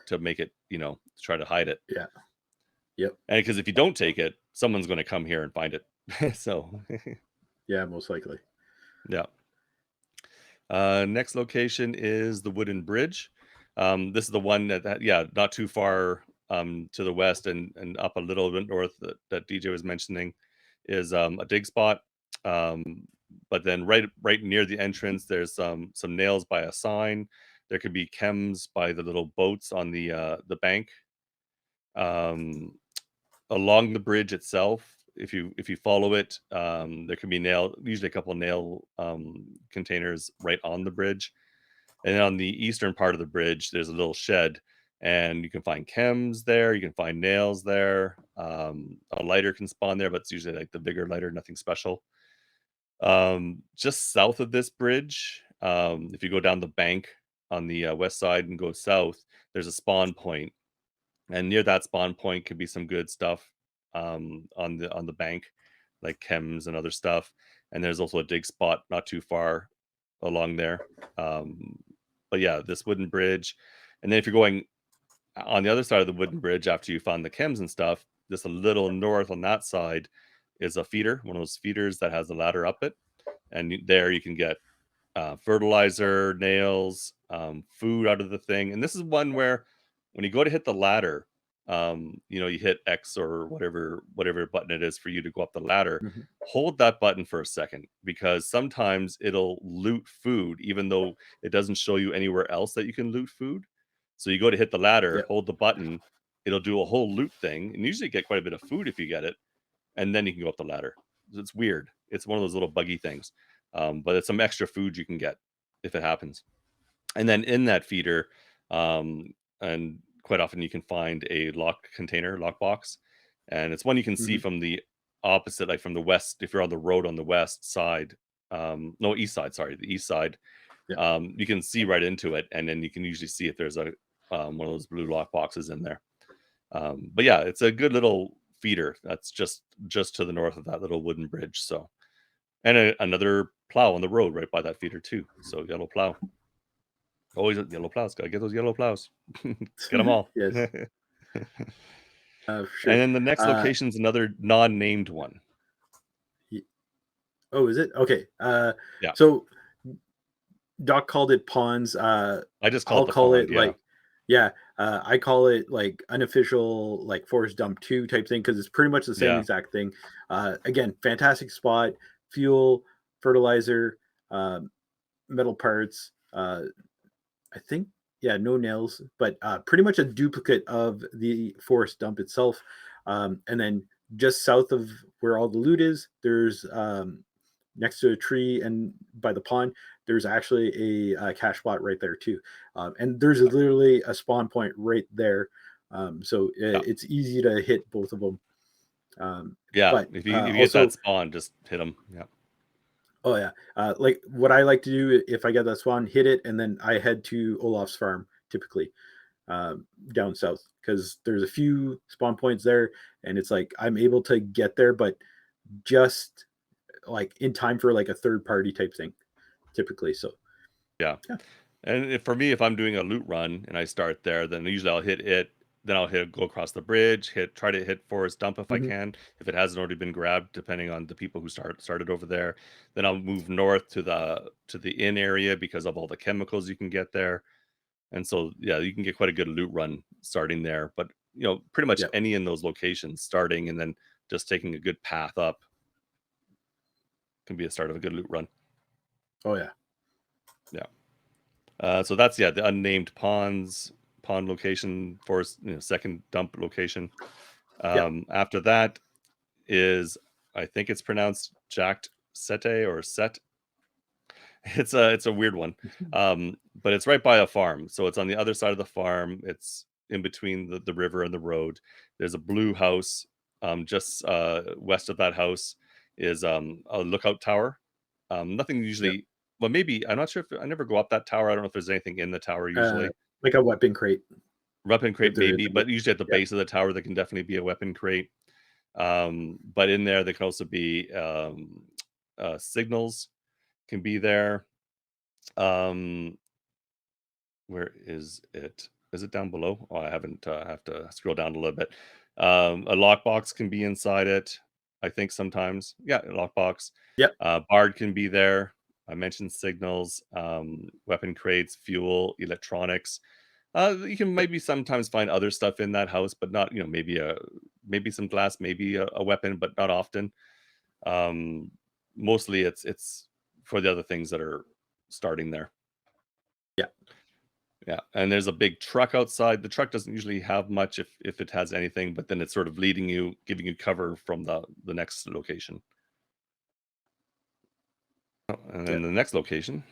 S1: to make it, to try to hide it.
S2: Yeah. Yep.
S1: And because if you don't take it, someone's going to come here and find it. So
S2: yeah, most likely.
S1: Yeah. Next location is the wooden bridge. This is the one that not too far to the west and up a little bit north that DJ was mentioning is a dig spot. But then right near the entrance, there's some nails by a sign. There could be chems by the little boats on the bank. Along the bridge itself, if you follow it, there can be usually a couple of nail containers right on the bridge. And then on the eastern part of the bridge, there's a little shed, and you can find chems there. You can find nails there. A lighter can spawn there, but it's usually like the Vigor lighter, nothing special. Just south of this bridge, if you go down the bank, on the west side and go south, there's a spawn point, and near that spawn point could be some good stuff on the bank, like chems and other stuff. And there's also a dig spot not too far along there. But yeah, this wooden bridge, and then if you're going on the other side of the wooden bridge after you found the chems and stuff, just a little north on that side is a feeder, one of those feeders that has a ladder up it, and there you can get fertilizer, nails, food out of the thing. And this is one where when you go to hit the ladder, you hit X or whatever button it is for you to go up the ladder.
S2: Mhm.
S1: Hold that button for a second, because sometimes it'll loot food even though it doesn't show you anywhere else that you can loot food. So you go to hit the ladder,
S2: Yeah.
S1: hold the button, it'll do a whole loot thing, and usually get quite a bit of food if you get it, and then you can go up the ladder. It's weird. It's one of those little buggy things, but it's some extra food you can get if it happens. And then in that feeder, and quite often you can find a lock box, and it's one you can see
S2: Mhm.
S1: from the opposite, like from the west. If you're on the road on the west side, no, east side, sorry, the east side,
S2: Yeah.
S1: you can see right into it, and then you can usually see if there's a one of those blue lock boxes in there. But yeah, it's a good little feeder that's just to the north of that little wooden bridge. So, and another plow on the road right by that feeder too. So yellow plow, always yellow plows. Gotta get those yellow plows. Get them all.
S2: Yes.
S1: And
S2: For sure.
S1: then the next
S2: Uh,
S1: location's another non-named one.
S2: y- oh, is it? Okay.
S1: Yeah,
S2: So Doc called it ponds.
S1: I just call it
S2: I'll
S1: the
S2: call
S1: pond.
S2: it
S1: Yeah,
S2: like, yeah. I call it like unofficial, like forest dump 2 type thing, because it's pretty much the same
S1: yeah,
S2: exact thing. Again, fantastic spot, fuel, fertilizer, metal parts. I think, yeah, no nails, but pretty much a duplicate of the forest dump itself. And then just south of where all the loot is, there's next to a tree and by the pond, there's actually a cache spot right there too. And there's literally a spawn point right there. So
S1: yeah,
S2: it's easy to hit both of them.
S1: yeah.
S2: But
S1: If you get that
S2: also,
S1: spawn, just hit them. Yeah,
S2: oh yeah, like what I like to do if I get that spawn, hit it, and then I head to Olaf's farm typically, down south, because there's a few spawn points there, and it's like I'm able to get there, but just like in time for like a third party type thing, typically. So
S1: yeah.
S2: yeah.
S1: And for me, if I'm doing a loot run and I start there, then usually I'll hit it. Then I'll go across the bridge, try to hit Forest Dump if I
S2: Mhm.
S1: can, if it hasn't already been grabbed, depending on the people who started over there. Then I'll move north to the inn area because of all the chemicals you can get there. And so yeah, you can get quite a good loot run starting there. But pretty much
S2: Yeah.
S1: any in those locations, starting and then just taking a good path up can be a start of a good loot run.
S2: Oh yeah.
S1: Yeah. So that's the unnamed pond location for second dump location.
S2: Yeah.
S1: After that is, I think it's pronounced Jakt Sete or Set. It's a weird one, but it's right by a farm, so it's on the other side of the farm. It's in between the river and the road. There's a blue house. Just west of that house is a lookout tower. Nothing
S2: Yeah.
S1: usually. Well, maybe I'm not sure if I never go up that tower. I don't know if there's anything in the tower
S2: Uh,
S1: usually.
S2: like a weapon crate,
S1: Weapon
S2: if
S1: crate
S2: there is
S1: maybe,
S2: any.
S1: but usually at the
S2: Yeah.
S1: base of the tower there can definitely be a weapon crate. But in there can also be signals can be there. Um, where is it? Is it down below? Oh, I haven't. I have to scroll down a little bit. A lockbox can be inside it. I think sometimes. Yeah, a lockbox.
S2: Yep.
S1: Bard can be there. I mentioned signals, weapon crates, fuel, electronics. You can
S2: Yep.
S1: maybe sometimes find other stuff in that house, but not. Maybe some glass, maybe a weapon, but not often. Um, Mostly it's for the other things that are starting there.
S2: Yeah.
S1: Yeah, and there's a big truck outside. The truck doesn't usually have much if it has anything, but then it's sort of leading you, giving you cover from the next location. Oh, and
S2: Yeah.
S1: then the next location.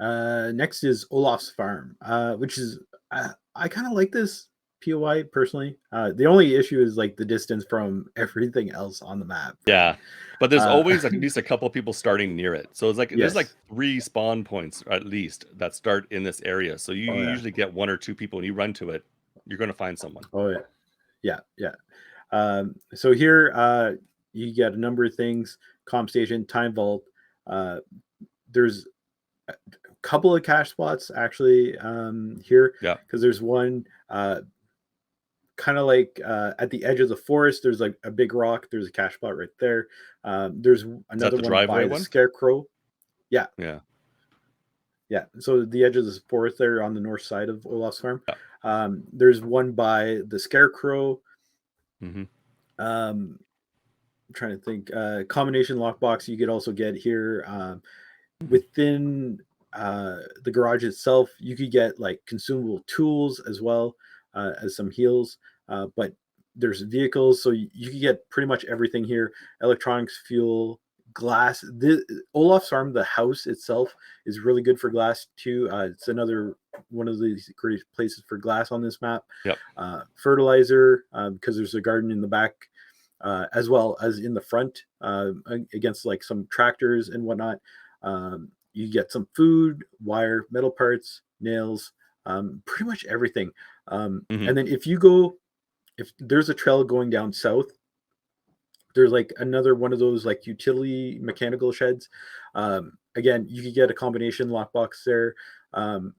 S2: Next is Olaf's farm, which is I kind of like this POI personally. The only issue is like the distance from everything else on the map.
S1: Yeah, but there's
S2: Uh,
S1: always at least a couple people starting near it. So it's like there's like
S2: yes.
S1: 3 spawn points at least that start in this area. So you
S2: Oh yeah.
S1: usually get 1 or 2 people and you run to it, you're going to find someone.
S2: Oh yeah. Yeah. Yeah. So here you get a number of things: comm station, time vault. There's a couple of cache spots actually here,
S1: Yeah,
S2: because there's one kind of like at the edge of the forest. There's like a big rock. There's a cache spot right there. There's
S1: is that
S2: another
S1: the
S2: one
S1: driveway
S2: by the
S1: one?
S2: scarecrow. Yeah.
S1: Yeah,
S2: Yeah. So the edge of the forest there on the north side of Olaf's farm.
S1: yeah.
S2: There's one by the scarecrow.
S1: Hmm.
S2: I'm trying to think. Combination lockbox you could also get here. Within the garage itself, you could get like consumable tools as well as some heals. But there's vehicles, so you can get pretty much everything here: electronics, fuel, glass. Olaf's farm, the house itself, is really good for glass too. It's another one of these great places for glass on this map.
S1: Yep.
S2: Fertilizer, because there's a garden in the back. As well as in the front, against like some tractors and whatnot. You get some food, wire, metal parts, nails, pretty much everything. And then if there's a trail going down south, there's like another one of those like utility mechanical sheds. Again, you could get a combination lockbox there,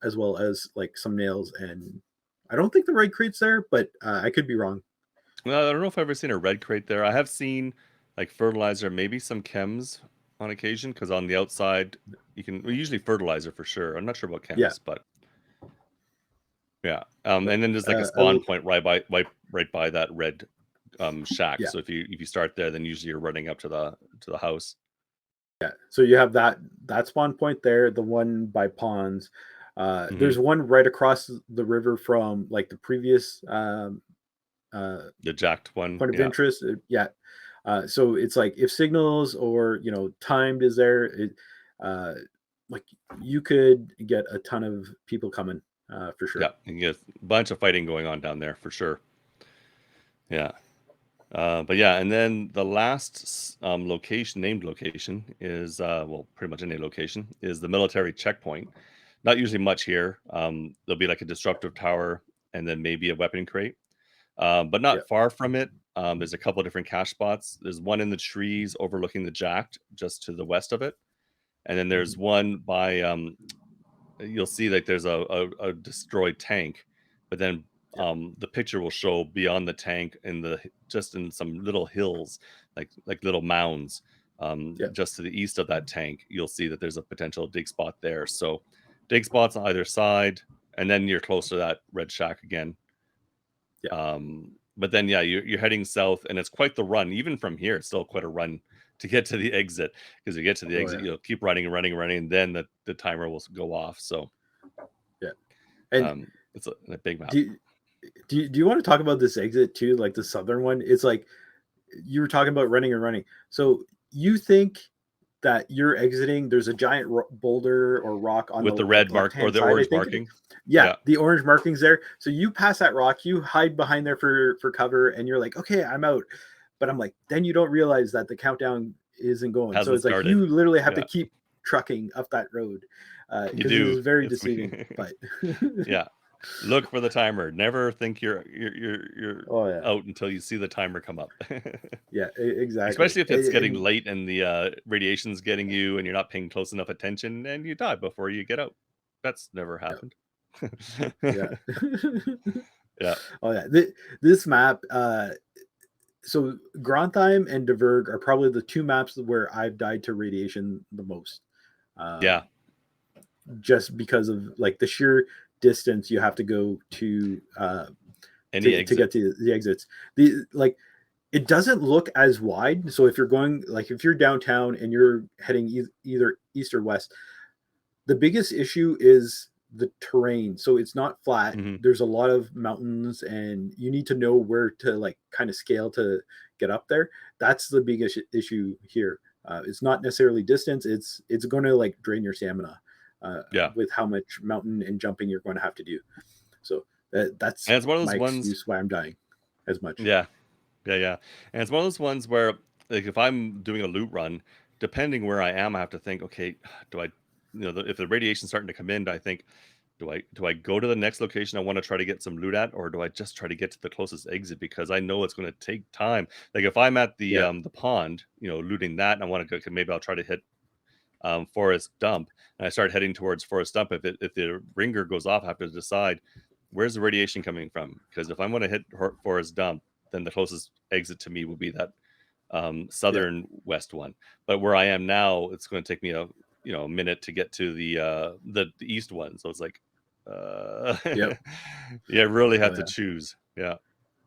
S2: as well as like some nails, and I don't think the right crate's there, but I could be wrong.
S1: Well, I don't know if I've ever seen a red crate there. I have seen like fertilizer, maybe some chems on occasion, because on the outside you can usually fertilizer for sure. I'm not sure about
S2: Yeah,
S1: chems, but yeah. And
S2: but
S1: then there's like a spawn point right by that red shack.
S2: yeah.
S1: So if you start there, then usually you're running up to the house.
S2: Yeah. So you have that spawn point there, the one by ponds.
S1: Hmm.
S2: There's one right across the river from like the previous
S1: The jacked one,
S2: point of
S1: yeah.
S2: interest. Yeah. So it's like if signals or timed is there, uh, like you could get a ton of people coming for
S1: Yeah,
S2: sure.
S1: and you get a bunch of fighting going on down there for sure. Yeah. But yeah, and then the last named location is well, pretty much any location is the military checkpoint. Not usually much here. There'll be like a destructive tower and then maybe a weapon crate. But
S2: Yeah.
S1: not far from it, there's a couple of different cache spots. There's one in the trees overlooking the Jakt, just to the west of it, and then there's one by you'll see like there's a destroyed tank, but then
S2: Yeah.
S1: the picture will show beyond the tank in just in some little hills, like little mounds,
S2: Yeah.
S1: just to the east of that tank. You'll see that there's a potential dig spot there. So dig spots on either side, and then you're close to that red shack again.
S2: Yeah.
S1: But then yeah, you're heading south, and it's quite the run. Even from here, it's still quite a run to get to the exit, because you get to the
S2: Oh
S1: exit,
S2: yeah.
S1: you'll keep running and running and running, and then the timer will go off. So
S2: Yeah. And
S1: it's a big map.
S2: do you want to talk about this exit too, like the southern one? It's like you were talking about running and running. So you think that you're exiting, there's a giant boulder or rock on
S1: With
S2: the
S1: the
S2: like
S1: red mark
S2: left
S1: or
S2: hand
S1: the
S2: side, I
S1: orange
S2: think.
S1: marking.
S2: Yeah,
S1: Yeah.
S2: the orange markings there. So you pass that rock, you hide behind there for cover, and you're like, okay, I'm out. But I'm like, then you don't realize that the countdown isn't going. So
S1: Hasn't
S2: it's like
S1: started.
S2: you literally have to
S1: Yeah.
S2: keep trucking up that road,
S1: You
S2: because it
S1: do.
S2: is very
S1: It's
S2: deceiving. But
S1: yeah. Look for the timer. Never think you're
S2: oh yeah,
S1: out until you see the timer come up.
S2: yeah, exactly.
S1: Especially if it's getting
S2: And
S1: late and the radiation's getting you and you're not paying close enough attention and you die before you get out. That's never happened.
S2: yeah.
S1: Yeah.
S2: Oh yeah, this map. So Grontheim and Dverg are probably the two maps where I've died to radiation the most.
S1: Yeah.
S2: Just because of like the sheer distance you have to go to
S1: Any
S2: to get
S1: exit.
S2: to the exits. It doesn't look as wide. So if you're going, like if you're downtown and you're heading either east or west, the biggest issue is the terrain. So it's not flat.
S1: Hmm.
S2: There's a lot of mountains, and you need to know where to like kind of scale to get up there. That's the biggest issue here. It's not necessarily distance. It's going to like drain your stamina
S1: Yeah.
S2: with how much mountain and jumping you're going to have to do. So That's
S1: And it's one of those
S2: my
S1: ones.
S2: excuse why I'm dying as much.
S1: Yeah, yeah. And it's one of those ones where, like, if I'm doing a loot run, depending where I am, I have to think, okay, do I, if the radiation's starting to come in, I think, do I go to the next location I want to try to get some loot at, or do I just try to get to the closest exit because I know it's going to take time? Like if I'm at the pond, looting that, and I want to go, maybe I'll try to hit Forest Dump, and I start heading towards Forest Dump. If the ringer goes off, I have to decide where's the radiation coming from, because if I'm going to hit Forest Dump, then the closest exit to me will be that southern west one. But where I am now, it's going to take me a minute to get to the east one. So it's like, yeah, really have to choose. Yeah.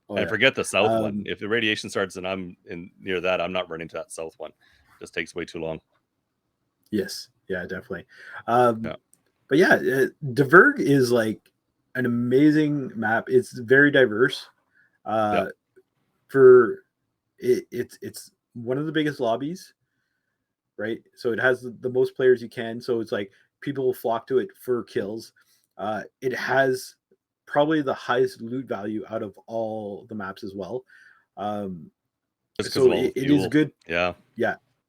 S1: And forget the south one. If the radiation starts and I'm near that, I'm not running to that south one. It just takes way too long.
S2: Yes. Yeah, definitely. But yeah, Dverg is like an amazing map. It's very diverse. For it's one of the biggest lobbies, right? So it has the most players you can. So it's like people will flock to it for kills. It has probably the highest loot value out of all the maps as well. So it is good.
S1: Yeah.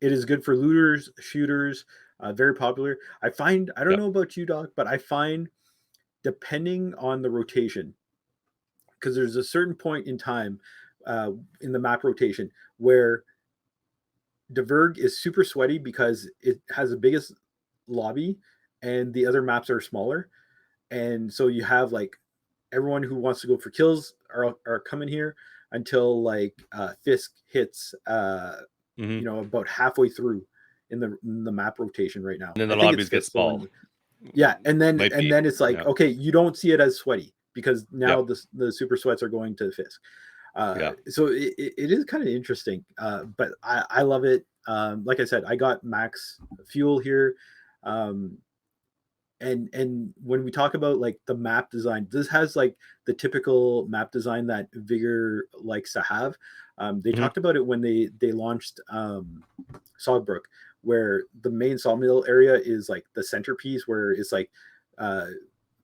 S2: It is good for looters, shooters. Very popular. I find, I don't know about you, Doc, but I find depending on the rotation, because there's a certain point in time in the map rotation where Dverg is super sweaty because it has the biggest lobby and the other maps are smaller. And so you have like everyone who wants to go for kills are coming here until like Fisk hits about halfway through in the map rotation right now.
S1: And then the lobbies get small.
S2: Yeah, and then it's like, okay, you don't see it as sweaty because now the super sweats are going to Fisk. So it is kind of interesting, but I love it. Like I said, I got max fuel here. And when we talk about like the map design, this has like the typical map design that Vigor likes to have. They talked about it when they launched Sogbrook, where the main sawmill area is like the centerpiece, where it's like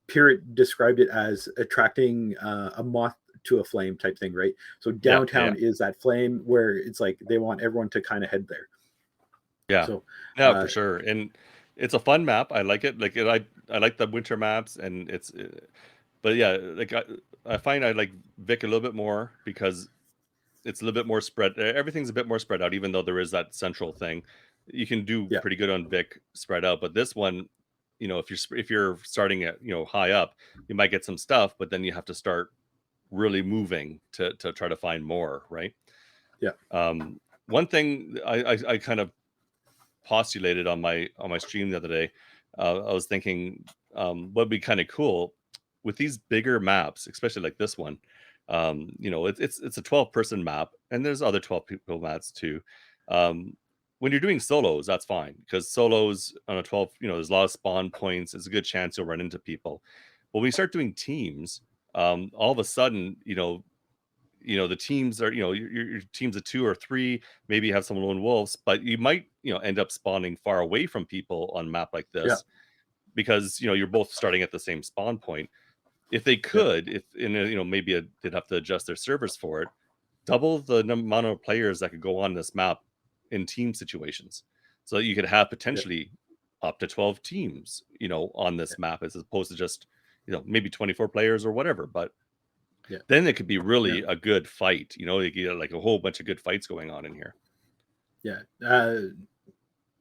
S2: Pirate described it as attracting a moth to a flame type thing, right? So downtown is that flame where it's like they want everyone to kind of head there.
S1: Yeah. So, yeah, for sure. And it's a fun map. I like it. Like I like the winter maps, and but yeah, like I find I like Vic a little bit more because it's a little bit more spread. Everything's a bit more spread out, even though there is that central thing. You can do pretty good on Vic spread out, but this one, if you're starting at high up, you might get some stuff, but then you have to start really moving to try to find more, right? One thing I kind of postulated on my stream the other day, I was thinking what'd be kind of cool with these bigger maps, especially like this one. It's a 12-person map, and there's other 12 people maps too. When you're doing solos, that's fine, because solos on a 12, there's a lot of spawn points. It's a good chance you'll run into people. But when you start doing teams, all of a sudden, the teams are, your teams of 2 or 3, maybe you have some lone wolves, but you might, end up spawning far away from people on a map like this, because, you're both starting at the same spawn point. If they could, maybe they'd have to adjust their servers for it, double the amount of players that could go on this map in team situations, so that you could have potentially up to 12 teams, on this map, as opposed to just, maybe 24 players or whatever. But then it could be really a good fight. You get like a whole bunch of good fights going on in here.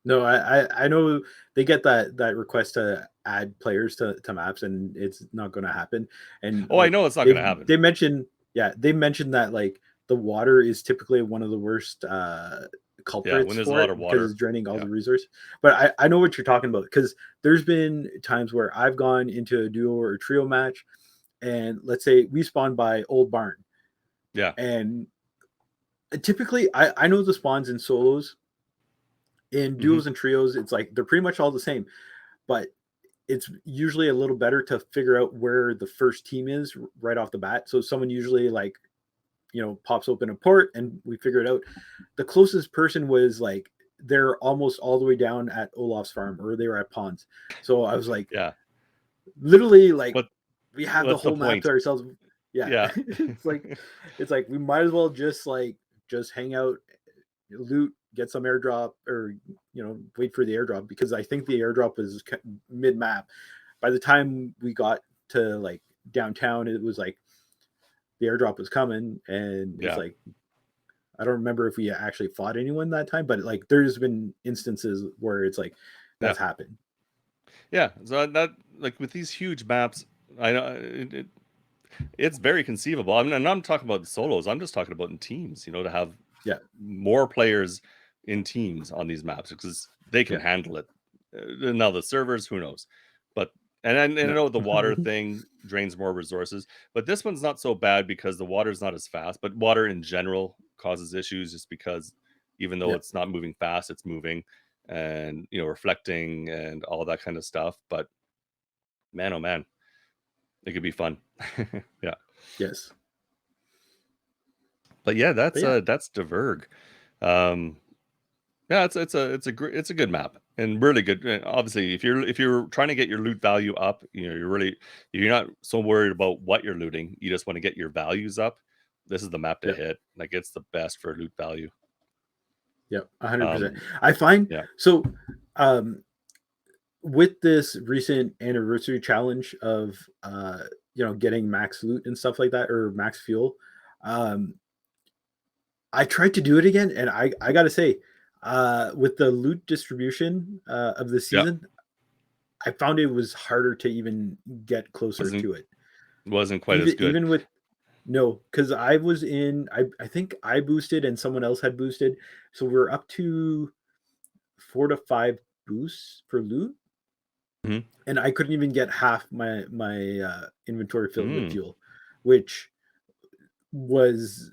S2: No, I know they get that request to add players to maps, and it's not going to happen. And
S1: I know it's not going to happen.
S2: They mentioned that like the water is typically one of the worst culprits
S1: when there's a lot of water,
S2: because it's draining all the resources. But I know what you're talking about, because there's been times where I've gone into a duo or trio match, and let's say we spawn by Old Barn. And typically I know the spawns in solos. In duos and trios, it's like they're pretty much all the same, but it's usually a little better to figure out where the first team is right off the bat. So someone usually like, pops open a port and we figure it out. The closest person was like, they're almost all the way down at Olaf's farm, or they were at Ponds. So I was like, literally like we have the
S1: what's the
S2: whole map
S1: point?
S2: to ourselves. Yeah,
S1: Yeah.
S2: it's like we might as well just hang out, loot, get some airdrop, or wait for the airdrop, because I think the airdrop was mid map. By the time we got to like downtown, it was like the airdrop was coming, and it's
S1: Yeah.
S2: like I don't remember if we actually fought anyone that time, but like there's been instances where it's like that's happened.
S1: Yeah. So that, like, with these huge maps, I know it's very conceivable. I mean, and I'm talking about solos. I'm just talking about in teams, to have more players in teams on these maps, because they can handle it. Now the servers, who knows? But and I know the water thing drains more resources, but this one's not so bad because the water's not as fast. But water in general causes issues, just because even though it's not moving fast, it's moving, and reflecting and all that kind of stuff. But man, oh man, it could be fun. Yeah.
S2: Yes.
S1: But yeah, that's Dverg. Yeah, it's a good map and really good. Obviously, if you're trying to get your loot value up, you're not so worried about what you're looting. You just want to get your values up. This is the map to hit. Like, it's the best for loot value.
S2: Yep, 100%. I find so. With this recent anniversary challenge of getting max loot and stuff like that, or max fuel, I tried to do it again, and I gotta say, with the loot distribution of the season, I found it was harder to even get closer to it.
S1: Wasn't quite as good.
S2: Even with because I was in, I think I boosted and someone else had boosted, so we're up to 4 to 5 boosts for loot.
S1: Mm-hmm.
S2: And I couldn't even get half my inventory filled with fuel, which was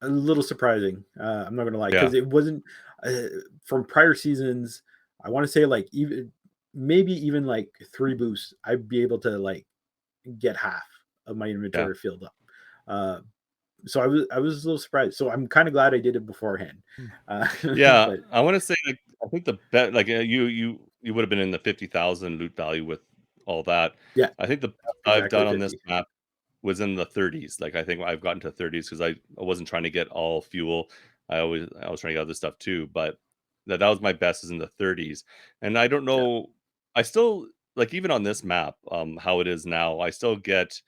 S2: a little surprising. I'm not gonna lie, because it wasn't from prior seasons. I want to say like maybe even like 3 boosts, I'd be able to like get half of my inventory filled up. So I was a little surprised. So I'm kind of glad I did it beforehand.
S1: Yeah,
S2: But
S1: I want to say, like, I think the bet, like, you would have been in the 50,000 loot value with all that.
S2: yeah,
S1: I think the best I've
S2: exactly
S1: done on this
S2: 50.
S1: map was in the 30s. Like, I think I've gotten to 30s because I wasn't trying to get all fuel. I was trying to get other stuff too, but that was my best, is in the 30s. And I don't know, I still, like, even on this map, how it is now, I still get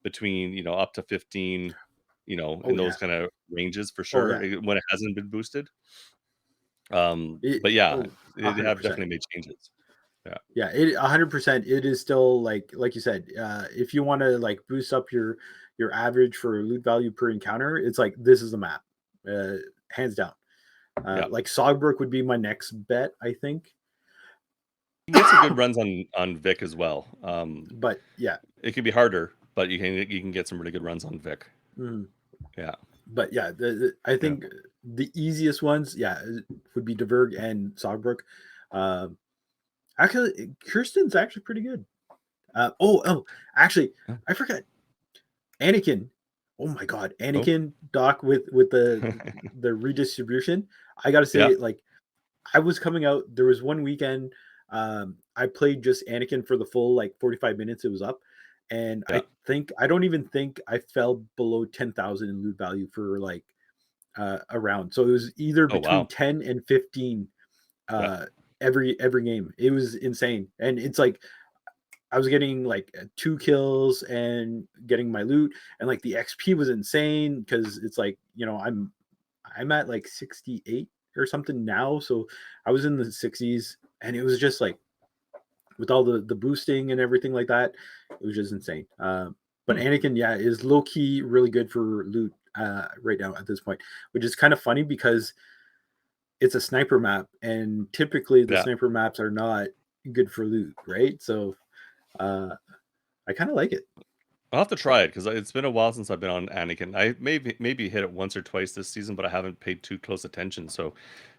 S1: between, up to 15, in those kind of ranges for sure, when it hasn't been boosted. But yeah, they have
S2: 100%.
S1: definitely made changes.
S2: Yeah, it 100%. It is still like you said. If you want to like boost up your average for loot value per encounter, it's like this is the map, hands down. Like Sogbrook would be my next bet, I think.
S1: You can get some good runs on Vic as well.
S2: But yeah,
S1: it can be harder, but you can get some really good runs on Vic. Yeah.
S2: But yeah, I think the easiest ones, would be Dverg and Sogbrook. Actually, Kirsten's actually pretty good. Actually, I forgot. Anakin. Oh my god, Anakin Doc with the redistribution. I gotta say, like, I was coming out. There was one weekend. I played just Anakin for the full like 45 minutes. It was up, and I don't even think I fell below 10,000 in loot value for like a round. So it was either between 10 and 15 every game. It was insane, and it's like I was getting like 2 kills and getting my loot, and like the XP was insane because it's like I'm at like 68 or something now, so I was in the 60s, and it was just like with all the boosting and everything like that, it was just insane. But Anakin, is low key really good for loot right now at this point, which is kind of funny because it's a sniper map, and typically the sniper maps are not good for loot, right? So I kind of like it.
S1: I'll have to try it because it's been a while since I've been on Anakin. I maybe hit it once or twice this season, but I haven't paid too close attention. So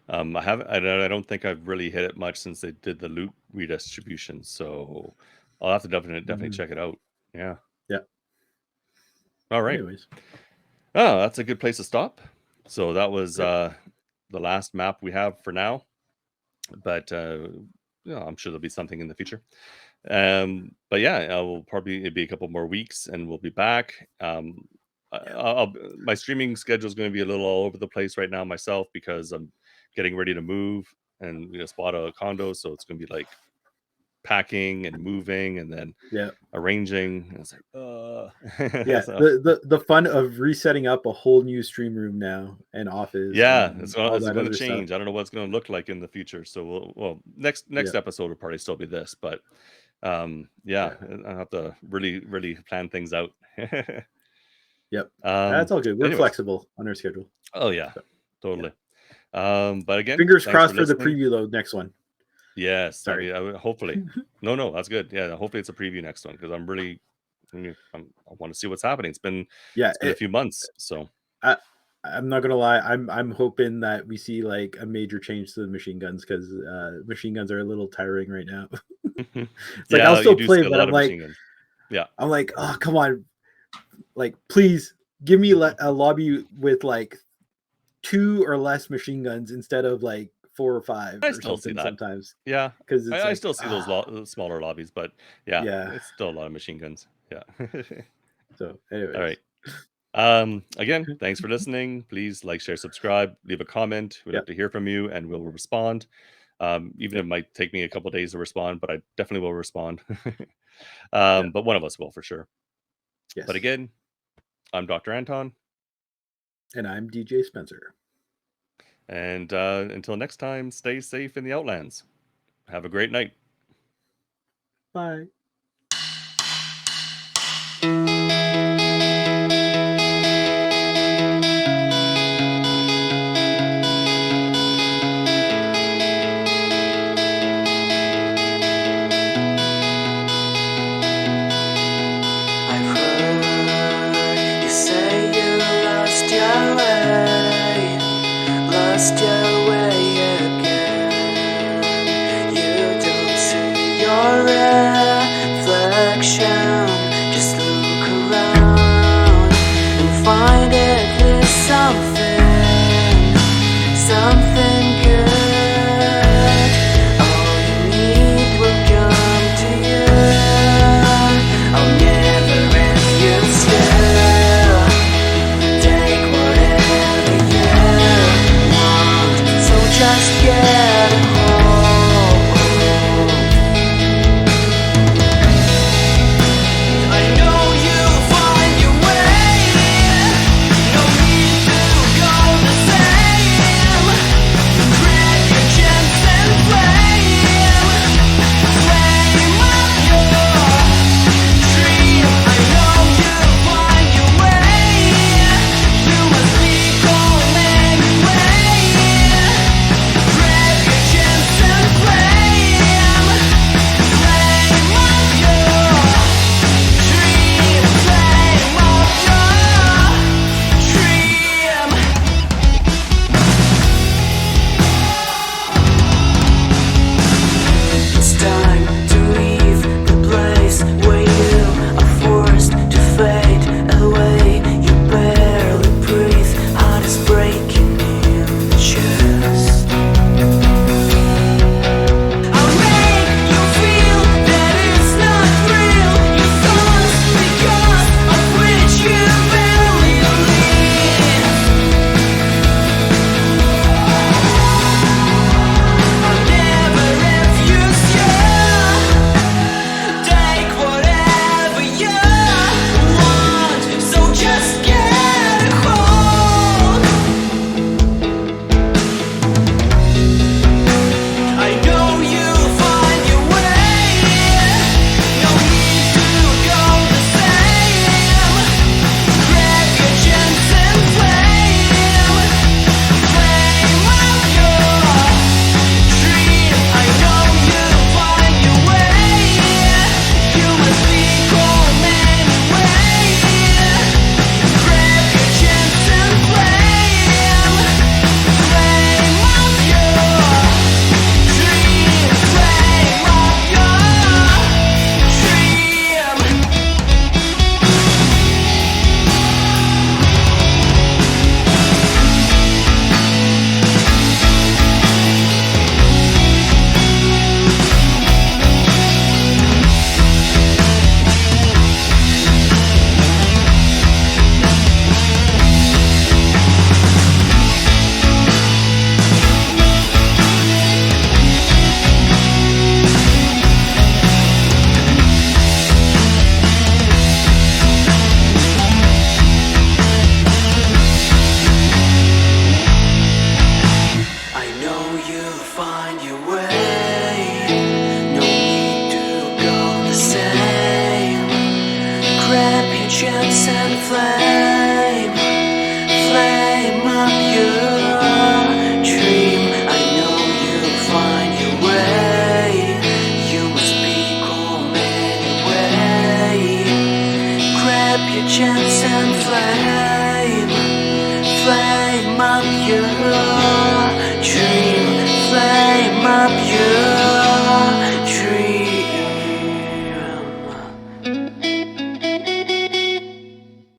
S1: I haven't. I don't think I've really hit it much since they did the loot redistribution. So I'll have to definitely check it out. Yeah.
S2: Yeah.
S1: All right.
S2: Anyways.
S1: Oh, that's a good place to stop. So that was the last map we have for now. But I'm sure there'll be something in the future. But yeah, I will probably it'll be a couple more weeks, and we'll be back. My streaming schedule is going to be a little all over the place right now myself because I'm getting ready to move and we just bought a condo, so it's going to be like packing and moving and then arranging. And it's like,
S2: so. the fun of resetting up a whole new stream room now and office.
S1: Yeah,
S2: and
S1: it's going to change. Stuff. I don't know what it's going to look like in the future. So next episode will probably still be this, but I have to really plan things out.
S2: That's all good. We're flexible on our schedule.
S1: Oh yeah, totally. But again,
S2: fingers crossed for the preview though. Next one.
S1: Yes, sorry. I hopefully. No, that's good. Yeah, hopefully it's a preview next one because I want to see what's happening. It's been a few months, so
S2: I'm not gonna lie. I'm hoping that we see like a major change to the machine guns because machine guns are a little tiring right now. It's like I'll still play, but I'm like, oh come on, like please give me a lobby with like 2 or less machine guns instead of like 4 or 5.
S1: I still see that
S2: sometimes.
S1: Yeah,
S2: because
S1: I still see those smaller lobbies, but it's still a lot of machine guns. Yeah.
S2: So anyways.
S1: All right. Again, thanks for listening. Please like, share, subscribe, leave a comment. We'd love to hear from you and we'll respond. Even if it might take me a couple days to respond, but I definitely will respond. But one of us will for sure.
S2: Yes.
S1: But again, I'm Dr. Anton.
S2: And I'm DJ Spencer.
S1: And until next time, stay safe in the Outlands. Have a great night.
S2: Bye.
S3: Lost your